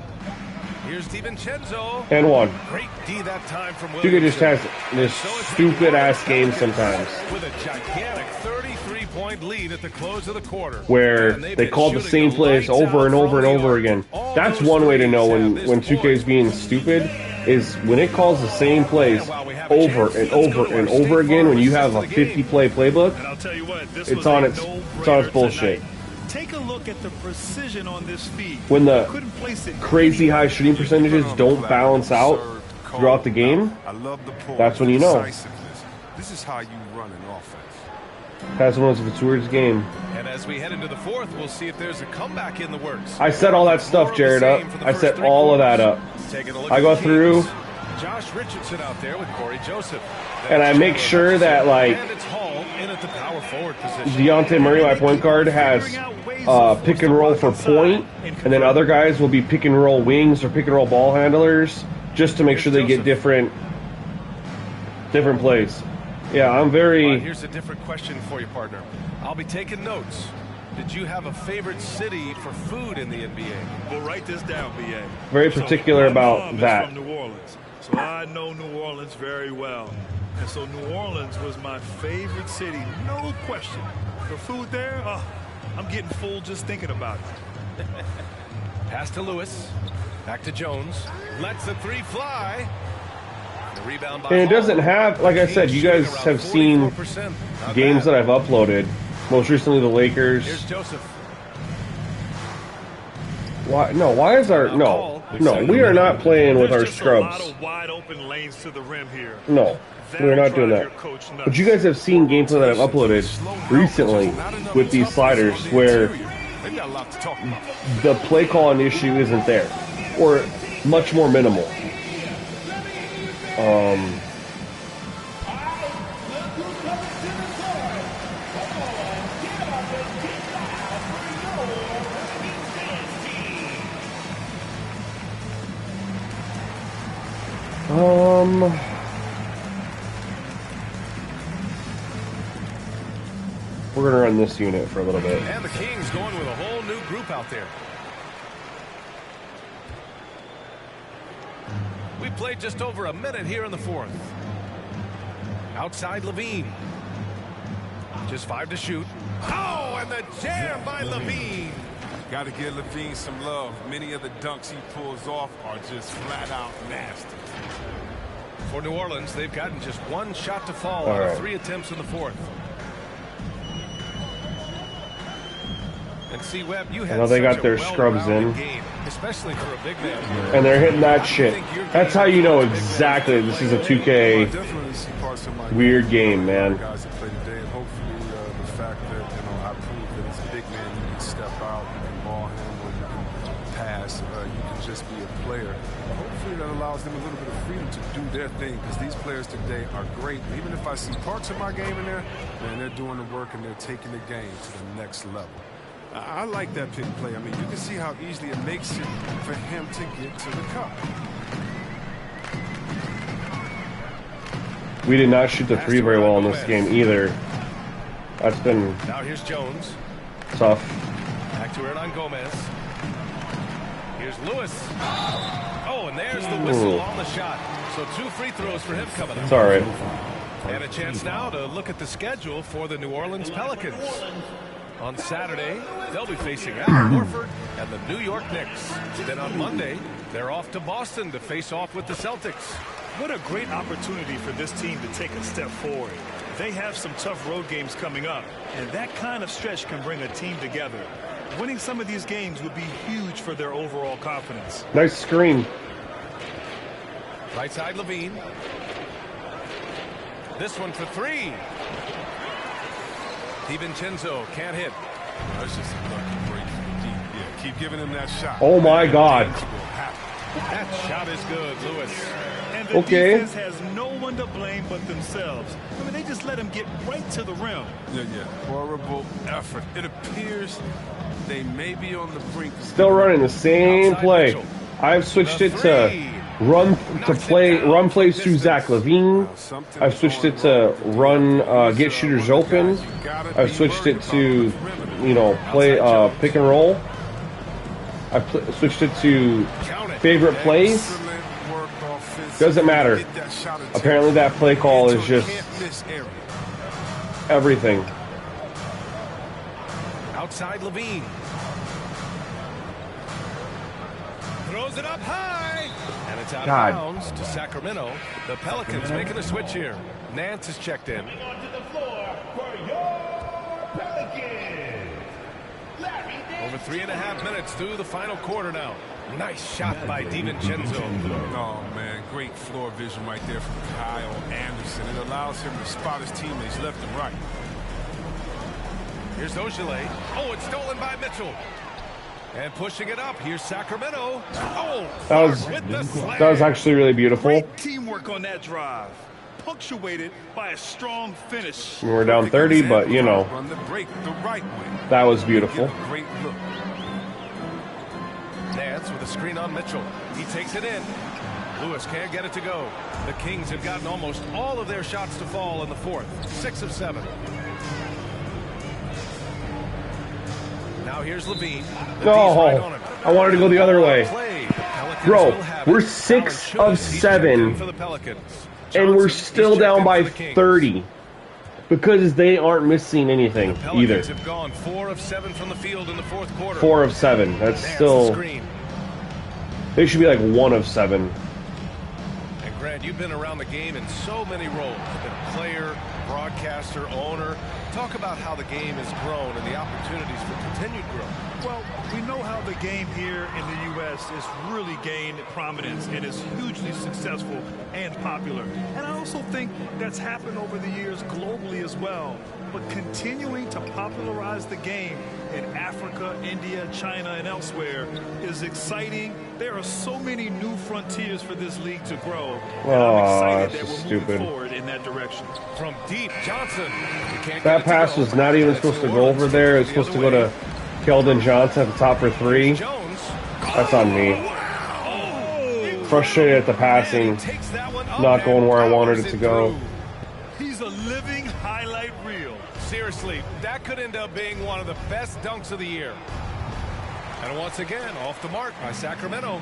Here's DiVincenzo. and 1. Great D that time from 2K just has this So it's stupid ass game sometimes with a gigantic 33-point lead at the close of the quarter. where And they've they been call the shooting same plays lights over out and over and from the over arc. again. All That's those one way to threes know at when this 2K is point. being stupid is when it calls the same plays over and over and over again when you have a 50-play playbook. And I'll tell you what, this It's was on a its no-brainer bullshit. tonight. Take a look at the precision on this feed. When the Couldn't place it crazy high shooting percentages don't balance out throughout the game, I love the pull. that's when you know. Decisiveness. This is how you run an offense. Pass one of its weirdest game. And as we head into the fourth, we'll see if there's a comeback in the works. I set all that stuff, Jared, up. I set all of that up. Taking a look I at go the through Kings. Josh Richardson out there with Corey Joseph. and I make sure that, like, And it's Hall in at the power forward position. Deontay Murray, my point guard, has pick and roll for point, and then other guys will be pick and roll wings or pick and roll ball handlers, just to make sure they get different plays. Yeah, I'm very. Here's a different question for you, partner. I'll be taking notes. Did you have a favorite city for food in the NBA? Well, write this down, BA. Very particular my about mom is that. from New Orleans, so I know New Orleans very well. And so New Orleans was my favorite city, no question. The food there, I'm getting full just thinking about it. Pass to Lewis. Back to Jones. Lets the 3 fly. The rebound by And it Hall. doesn't have, like I said, you guys Shooting around have seen 44%. Not games bad. that I've uploaded. Most recently, the Lakers. Here's Joseph. Why? No. Why is our no? We are not playing with our There's just a lot scrubs. of wide open lanes to the rim here. No, we're not doing that. But you guys have seen gameplay that I've uploaded recently with these sliders where They've got a lot to talk about. the play calling issue isn't there, or much more minimal. We're gonna run this unit for a little bit. And the Kings going with a whole new group out there. We played just over a minute here in the fourth. Outside Levine. Just 5 to shoot. Oh, and the jam by Levine. Got to give Levine some love. Many of the dunks he pulls off are just flat out nasty. For New Orleans, they've gotten just 1 shot to fall All out right. of 3 attempts in the fourth. And see, Webb, you I had know they got such a their scrubs well-rounded in. game, especially for a big man. And they're hitting that shit. That's how you know exactly this is a 2K Definitely see parts of my weird game, man. guys that play today, and hopefully the fact that I proved that as a big man you can step out, you can ball handle, you can pass, you can just be a player. Hopefully that allows them a little bit of freedom to do their thing, because these players today are great. Even if I see parts of my game in there, man, they're doing the work and they're taking the game to the next level. I like that pick and play. I mean, you can see how easily it makes it for him to get to the cup. We did not shoot the three very well in this game either. That's been Now here's Jones. tough. Back to Hernan Gomez. Here's Lewis. Oh, and there's the whistle Ooh. on the shot. So 2 free throws for him coming up. It's all right. And a chance now to look at the schedule for the New Orleans Pelicans. On Saturday, they'll be facing Al Horford and the New York Knicks. Then on Monday, they're off to Boston to face off with the Celtics. What a great opportunity for this team to take a step forward. They have some tough road games coming up, and that kind of stretch can bring a team together. Winning some of these games would be huge for their overall confidence. Nice screen. Right side, Levine. This one for 3. DiVincenzo can't hit. That's just a lucky break from deep. Yeah, keep giving him that shot. Oh my God. That shot is good, Lewis. And the Okay. defense has no one to blame but themselves. I mean, they just let him get right to the rim. Yeah. Horrible effort. It appears they may be on the brink. Still running the same play. I've switched it to run plays through Zach LaVine. I've switched it to run get shooters open. I've switched it to play pick and roll. I've switched it to favorite plays. Doesn't matter. Apparently that play call is just everything. Outside Levine. Throws it up high. And it's out God. of bounds to Sacramento. The Pelicans making a switch here. Nance is checked in. Over 3.5 minutes through the final quarter now. Nice shot by DiVincenzo. Oh, man, great floor vision right there from Kyle Anderson. It allows him to spot his teammates left and right. Here's Ogilvy. Oh, it's stolen by Mitchell. And pushing it up. Here's Sacramento. Oh, That was actually really beautiful. Great teamwork on that drive, punctuated by a strong finish. We were down 30, but Run the break the right way. that was beautiful. Great look. Nance with a screen on Mitchell. He takes it in. Lewis can't get it to go. The Kings have gotten almost all of their shots to fall in the fourth. 6 of 7. Now here's Levine. Oh, I wanted to go the other way. Bro, we're 6 of 7, and we're still down by 30 because they aren't missing anything either. Have gone 4 of 7 from the field in the fourth quarter. 4 of 7. That's still. They should be like 1 of 7. And Grant, you've been around the game in so many roles. You've been a player, broadcaster, owner. Talk about how the game has grown and the opportunities for continued growth. Well, we know how the game here in the U.S. has really gained prominence and is hugely successful and popular. And I also think that's happened over the years globally as well. But continuing to popularize the game in Africa, India, China, and elsewhere is exciting. There are so many new frontiers for this league to grow. And I'm excited that we're moving forward in that direction. From deep, Johnson. That pass was not even supposed to go over there. It was supposed to go to Keldon Johnson at the top for 3. That's on me. Frustrated at the passing, not going where I wanted it to go. He's a living highlight reel. Seriously, that could end up being one of the best dunks of the year. And once again, off the mark by Sacramento.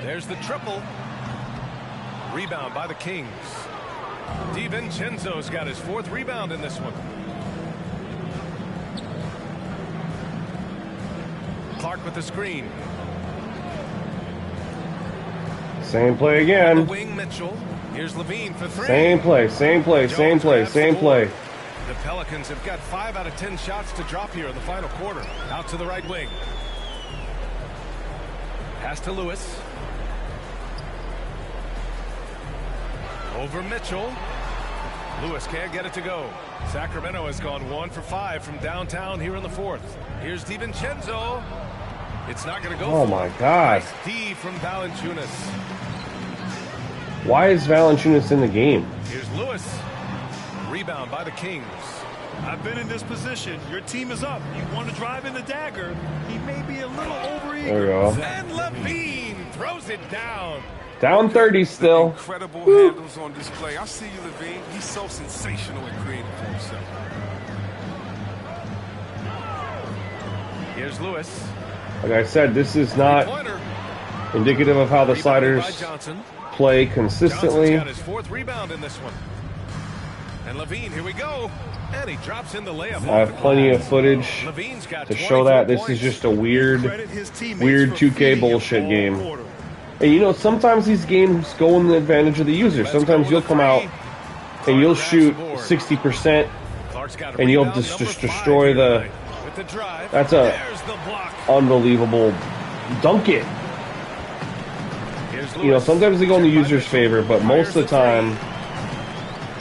There's the triple. Rebound by the Kings. DiVincenzo's got his 4th rebound in this one. Clark with the screen. Same play again. Wing Mitchell. Here's Levine for 3. Same play, same play, same play, same play. The Pelicans have got 5 out of 10 shots to drop here in the final quarter. Out to the right wing. Pass to Lewis. Over Mitchell. Lewis can't get it to go. Sacramento has gone 1 for 5 from downtown here in the fourth. Here's DiVincenzo. It's not going to go. Oh my God. Nice D from Valanciunas. Why is Valanciunas in the game? Here's Lewis. Rebound by the Kings. I've been in this position. Your team is up. You want to drive in the dagger. He may be a little overeager. There we go. And Levine throws it down. Down 30 still. Incredible handles on display. I see you, Levine. He's so sensational and creative for himself. Here's Lewis. Like I said, this is not indicative of how the sliders play consistently. Johnson's got his 4th rebound in this one. And Levine, here we go. And he drops in the layup. I have plenty of footage to show that. This is just a weird 2K bullshit game. And you know, sometimes these games go in the advantage of the user. Sometimes you'll come out and you'll shoot 60% and you'll just destroy the... That's a unbelievable dunk it. You know, sometimes they go in the user's favor, but most of the time...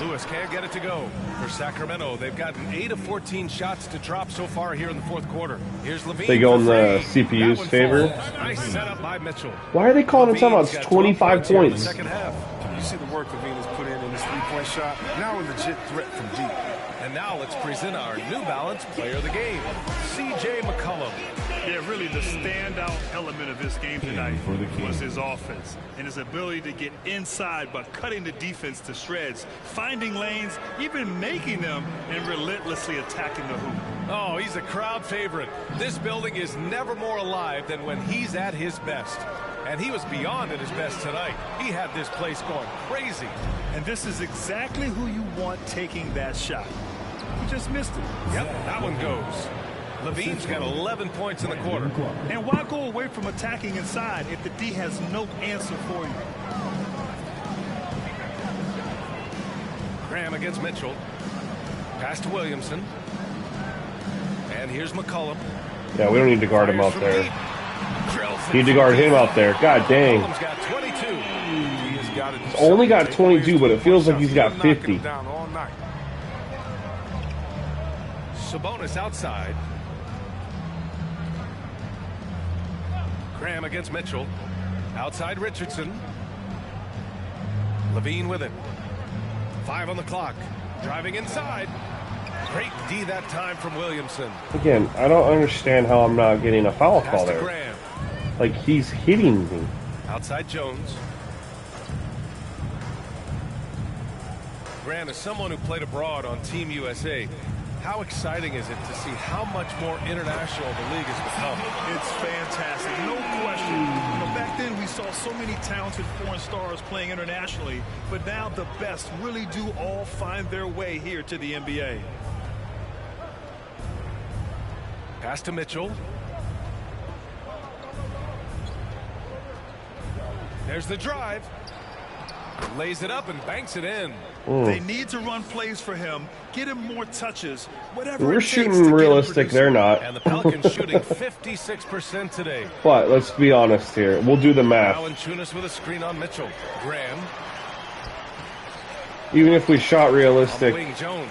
Lewis can't get it to go. For Sacramento, they've gotten 8 of 14 shots to drop so far here in the fourth quarter. Here's Levine. They go in the CPU's favor. Nice setup by Mitchell. Why are they calling him timeouts? 25 points. Second half. You see the work Levine has put in his three-point shot. Now a legit threat from deep. And now let's present our New Balance player of the game, C.J. McCollum. Yeah, really the standout element of this game tonight was his offense and his ability to get inside by cutting the defense to shreds, finding lanes, even making them, and relentlessly attacking the hoop. Oh, he's a crowd favorite. This building is never more alive than when he's at his best. And he was beyond at his best tonight. He had this place going crazy. And this is exactly who you want taking that shot. He just missed it. Yep, that one goes. Levine's got 11 points in the quarter. And why go away from attacking inside if the D has no answer for you? Graham against Mitchell. Pass to Williamson. And here's McCollum. Yeah, we don't need to guard him out there. Need to guard him out there. God dang. McCollum's got 22. He's only got 22, but it feels like he's got 50. Sabonis outside. Graham against Mitchell. Outside Richardson. Levine with it. 5 on the clock. Driving inside. Great D that time from Williamson. Again, I don't understand how I'm not getting a foul call there. Graham. Like, he's hitting me. Outside Jones. Graham is someone who played abroad on Team USA. How exciting is it to see how much more international the league has become? It's fantastic, no question. You know, back then we saw so many talented foreign stars playing internationally, but now the best really do all find their way here to the NBA. Pass to Mitchell. There's the drive. Lays it up and banks it in. They need to run plays for him, get him more touches, whatever. We're shooting realistic, they're not. And the Pelicans shooting 56% today. But let's be honest here. We'll do the math. Valanciunas with a screen on Mitchell. Graham. Even if we shot realistic, Jones.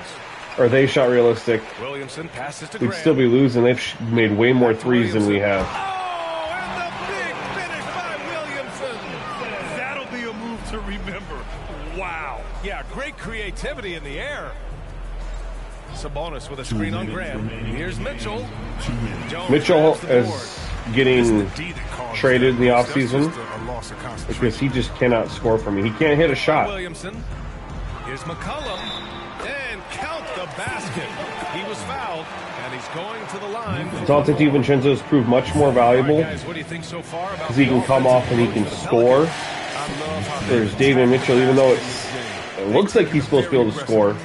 or they shot realistic, Williamson passes to we'd Graham. still be losing. They've made way more threes than we have. Oh, and the big finish by Williamson. That'll be a move to remember. Wow. Yeah, great creativity in the air. Sabonis with a screen on Graham. Here's Mitchell. Jones Mitchell grabs the board. is getting traded in the offseason because he just cannot score for me. He can't hit a shot. Williamson. Here's McCollum. And count the basket. He was fouled, and he's going to the line. Dante DiVincenzo has proved much more valuable Guys, what do you think so far about because he can come off and he can score. There's David Mitchell, even though it looks like he's supposed to be able to score,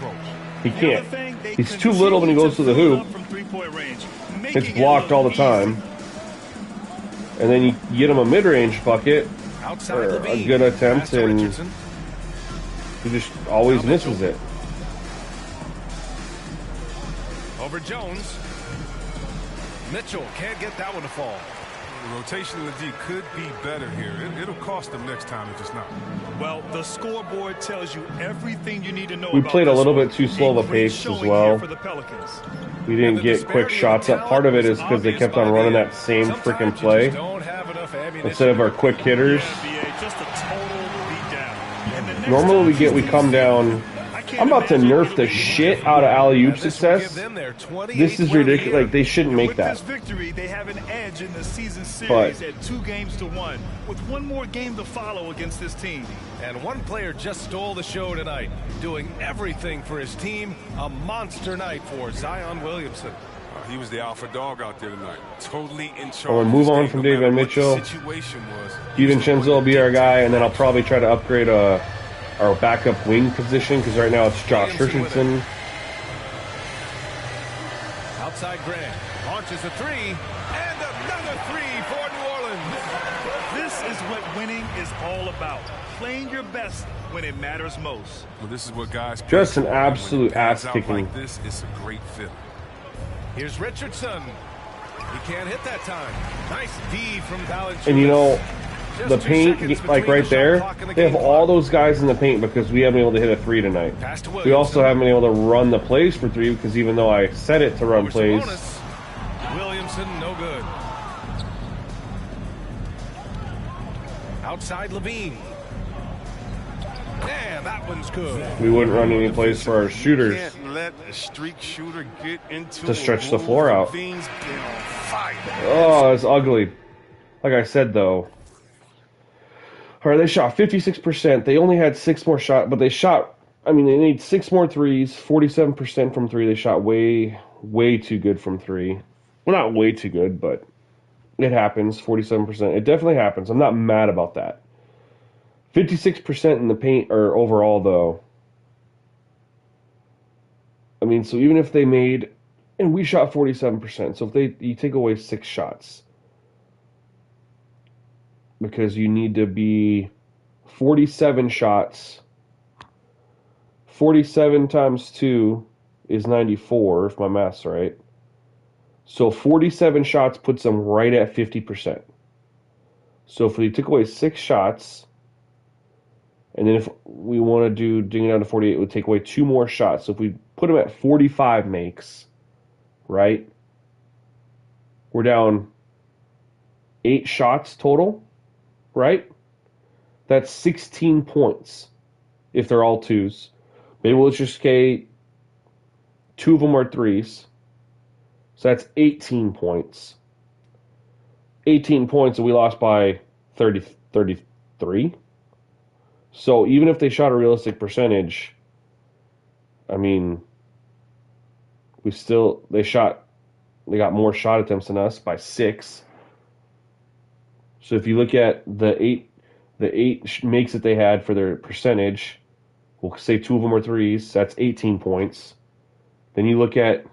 he can't. He's too little when he goes to the hoop. It's blocked all the time. And then you get him a mid-range bucket, or a good attempt, and he just always misses it. Over Jones. Mitchell can't get that one to fall. The rotation in the D could be better here. It'll cost them next time if it's not. Well, the scoreboard tells you everything you need to know. We about played a this little one. bit too slow of a Great pace as showing well. here for the Pelicans. We didn't get quick shots up. Part of it is because they kept on running that same freaking play instead of our quick hitters. Just a total beatdown. And the next Normally time we come down. I'm about to nerf the shit out of alley-oop success. This is ridiculous. Like, they shouldn't make that. With this victory, they have an edge in the season series at 2-1, with one more game to follow against this team. And one player just stole the show tonight, doing everything for his team. A monster night for Zion Williamson. He was the alpha dog out there tonight. Totally in charge. We'll move on from David Mitchell. DiVincenzo will be our guy, and then I'll probably try to upgrade our backup wing position, because right now it's Josh Richardson. Outside Grant launches a three, and another three for New Orleans. This is what winning is all about. Playing your best when it matters most. Well, this is what guys. Just an absolute ass kicking. Like this is a great fit. Here's Richardson. He can't hit that time. Nice feed from Valanciunas. And you know, the paint, like right there, they have all those guys in the paint because we haven't been able to hit a three tonight. We also haven't been able to run the plays for three because even though I set it to run plays. Williamson, no good. Outside Levine. Yeah, that one's good. We wouldn't run any plays for our shooters. Can't let a streak shooter get into to stretch the floor out. Oh, it's ugly. Like I said, though. All right, they shot 56%. They only had 6 more shots, but they shot, I mean, they need 6 more threes, 47% from three. They shot way, way too good from three. Well, not way too good, but it happens, 47%. It definitely happens. I'm not mad about that. 56% in the paint, or overall, though. I mean, so even if they made, and we shot 47%, so if you take away 6 shots, because you need to be 47 shots. 47 times 2 is 94, if my math's right. So 47 shots puts them right at 50%. So if we took away 6 shots, and then if we want to ding it down to 48, it would take away 2 more shots. So if we put them at 45 makes, right? We're down 8 shots total. Right? That's 16 points if they're all 2s. Maybe let's just say 2 of them are 3s. So that's 18 points. 18 points, and we lost by 33. So even if they shot a realistic percentage, I mean, they got more shot attempts than us by 6. So if you look at the eight makes that they had for their percentage, we'll say 2 of them are 3s. That's 18 points. Then you look at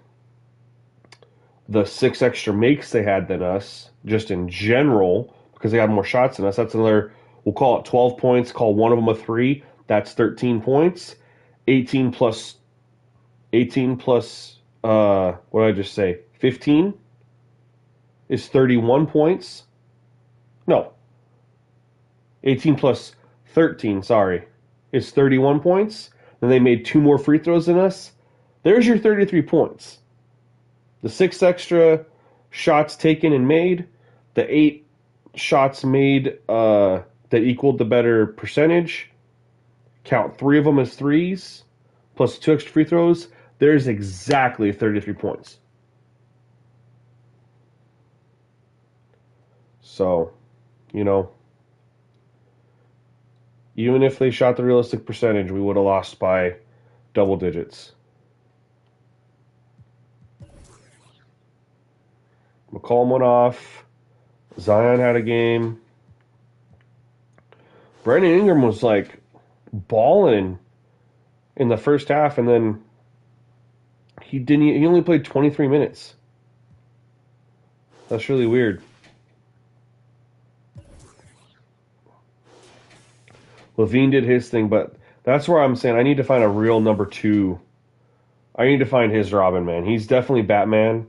the 6 extra makes they had than us, just in general, because they had more shots than us. That's another. We'll call it 12 points. Call one of them a 3. That's 13 points. 18 plus. What did I just say? 15 is 31 points. No. 18 plus 13, is 31 points. Then they made 2 more free throws than us. There's your 33 points. The 6 extra shots taken and made, the 8 shots made that equaled the better percentage. Count 3 of them as 3s, plus 2 extra free throws. There's exactly 33 points. So, you know, even if they shot the realistic percentage, we would have lost by double digits. McCollum went off. Zion had a game. Brandon Ingram was like balling in the first half, and then he only played 23 minutes. That's really weird. Levine did his thing, but that's where I'm saying I need to find a real number 2 I need to find his Robin, man. He's definitely Batman.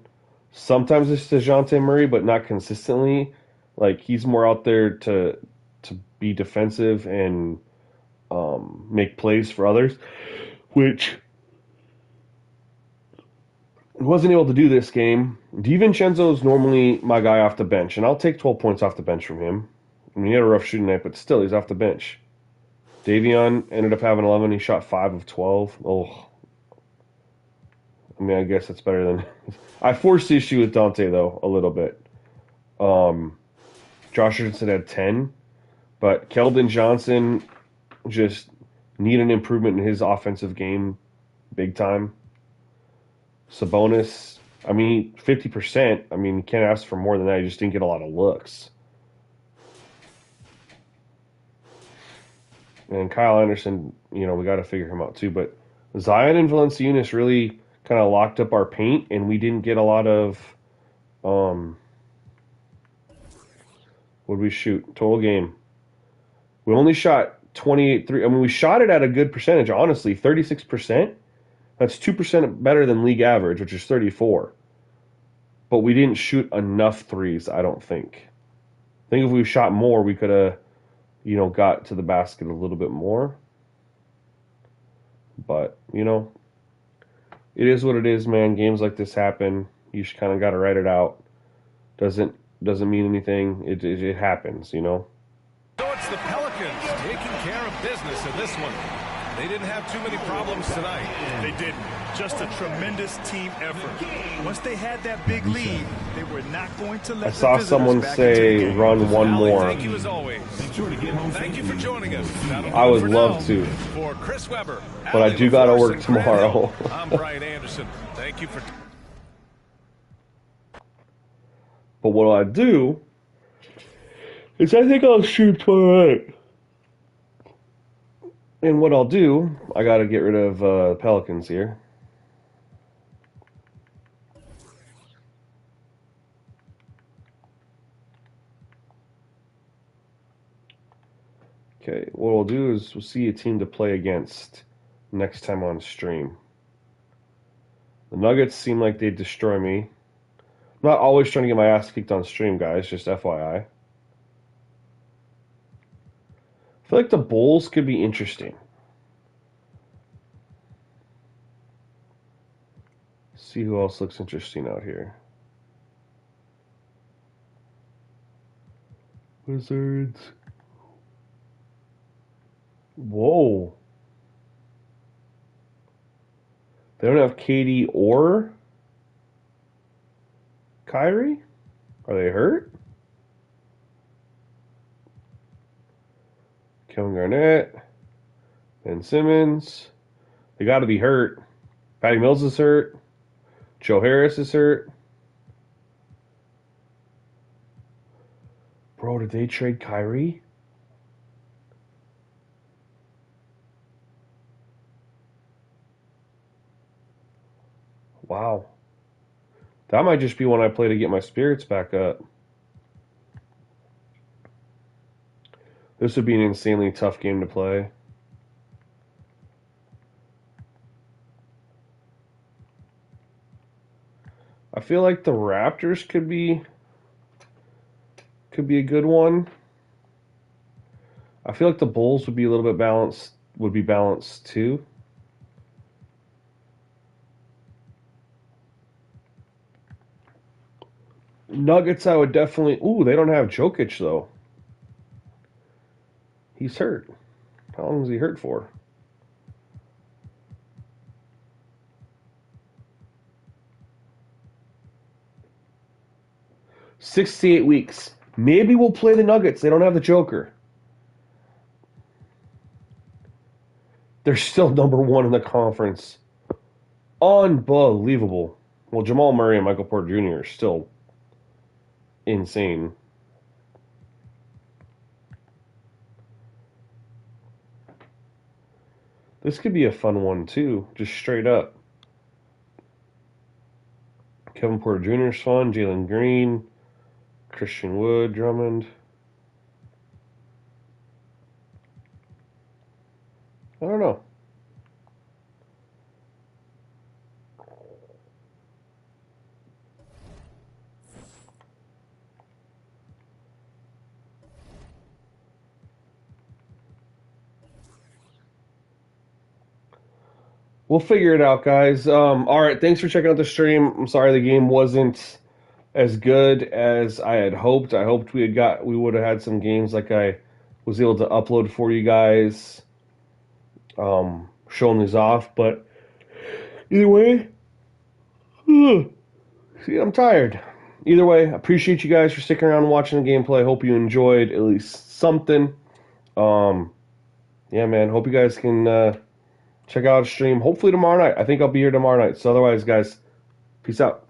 Sometimes it's DeJounte Murray, but not consistently. Like, he's more out there to be defensive and make plays for others, which he wasn't able to do this game. DiVincenzo is normally my guy off the bench, and I'll take 12 points off the bench from him. I mean, he had a rough shooting night, but still, he's off the bench. Davion ended up having 11. He shot 5 of 12. Oh, I mean, I guess that's better than... I forced the issue with Dante, though, a little bit. Josh Richardson had 10, but Keldon Johnson just need an improvement in his offensive game big time. Sabonis, I mean, 50%. I mean, you can't ask for more than that. He just didn't get a lot of looks. And Kyle Anderson, you know, we got to figure him out too. But Zion and Valanciunas really kind of locked up our paint, and we didn't get a lot of... what did we shoot? Total game. We only shot 28-3. I mean, we shot it at a good percentage, honestly. 36%. That's 2% better than league average, which is 34. But we didn't shoot enough threes, I don't think. I think if we shot more, we could have, you know, got to the basket a little bit more. But, you know, it is what it is, man. Games like this happen. You just kind of got to write it out. Doesn't mean anything. It happens, you know. So it's the Pelicans taking care of business in this one. They didn't have too many problems tonight. They didn't. Just a tremendous team effort. Once they had that big lead, they were not going to let I saw someone say run one more. Thank you as always. Thank you for joining us. I would love to. For Chris Webber, but I do got to work tomorrow. I'm Brian Anderson. Thank you for... But what I do is I think I'll shoot 28. And what I'll do, I got to get rid of Pelicans here. Okay, what we'll do is we'll see a team to play against next time on stream. The Nuggets seem like they destroy me. I'm not always trying to get my ass kicked on stream, guys, just FYI. I feel like the Bulls could be interesting. See who else looks interesting out here. Wizards. Whoa. They don't have KD or Kyrie? Are they hurt? Kevin Garnett, Ben Simmons. They got to be hurt. Patty Mills is hurt. Joe Harris is hurt. Bro, did they trade Kyrie? Wow. That might just be one I play to get my spirits back up. This would be an insanely tough game to play. I feel like the Raptors could be a good one. I feel like the Bulls would be a little bit balanced, too. Nuggets, I would definitely... Ooh, they don't have Jokic, though. He's hurt. How long is he hurt for? Six to 8 weeks. Maybe we'll play the Nuggets. They don't have the Joker. They're still number one in the conference. Unbelievable. Well, Jamal Murray and Michael Porter Jr. are still insane. This could be a fun one, too. Just straight up. Kevin Porter Jr. is fun. Jalen Green. Christian Wood. Drummond. I don't know. We'll figure it out, guys. All right, thanks for checking out the stream. I'm sorry the game wasn't as good as I had hoped. I hoped we would have had some games like I was able to upload for you guys, showing these off. But either way, see, I'm tired. Either way, I appreciate you guys for sticking around and watching the gameplay. Hope you enjoyed at least something. Yeah, man. Hope you guys can check out a stream. Hopefully tomorrow night. I think I'll be here tomorrow night. So otherwise, guys, peace out.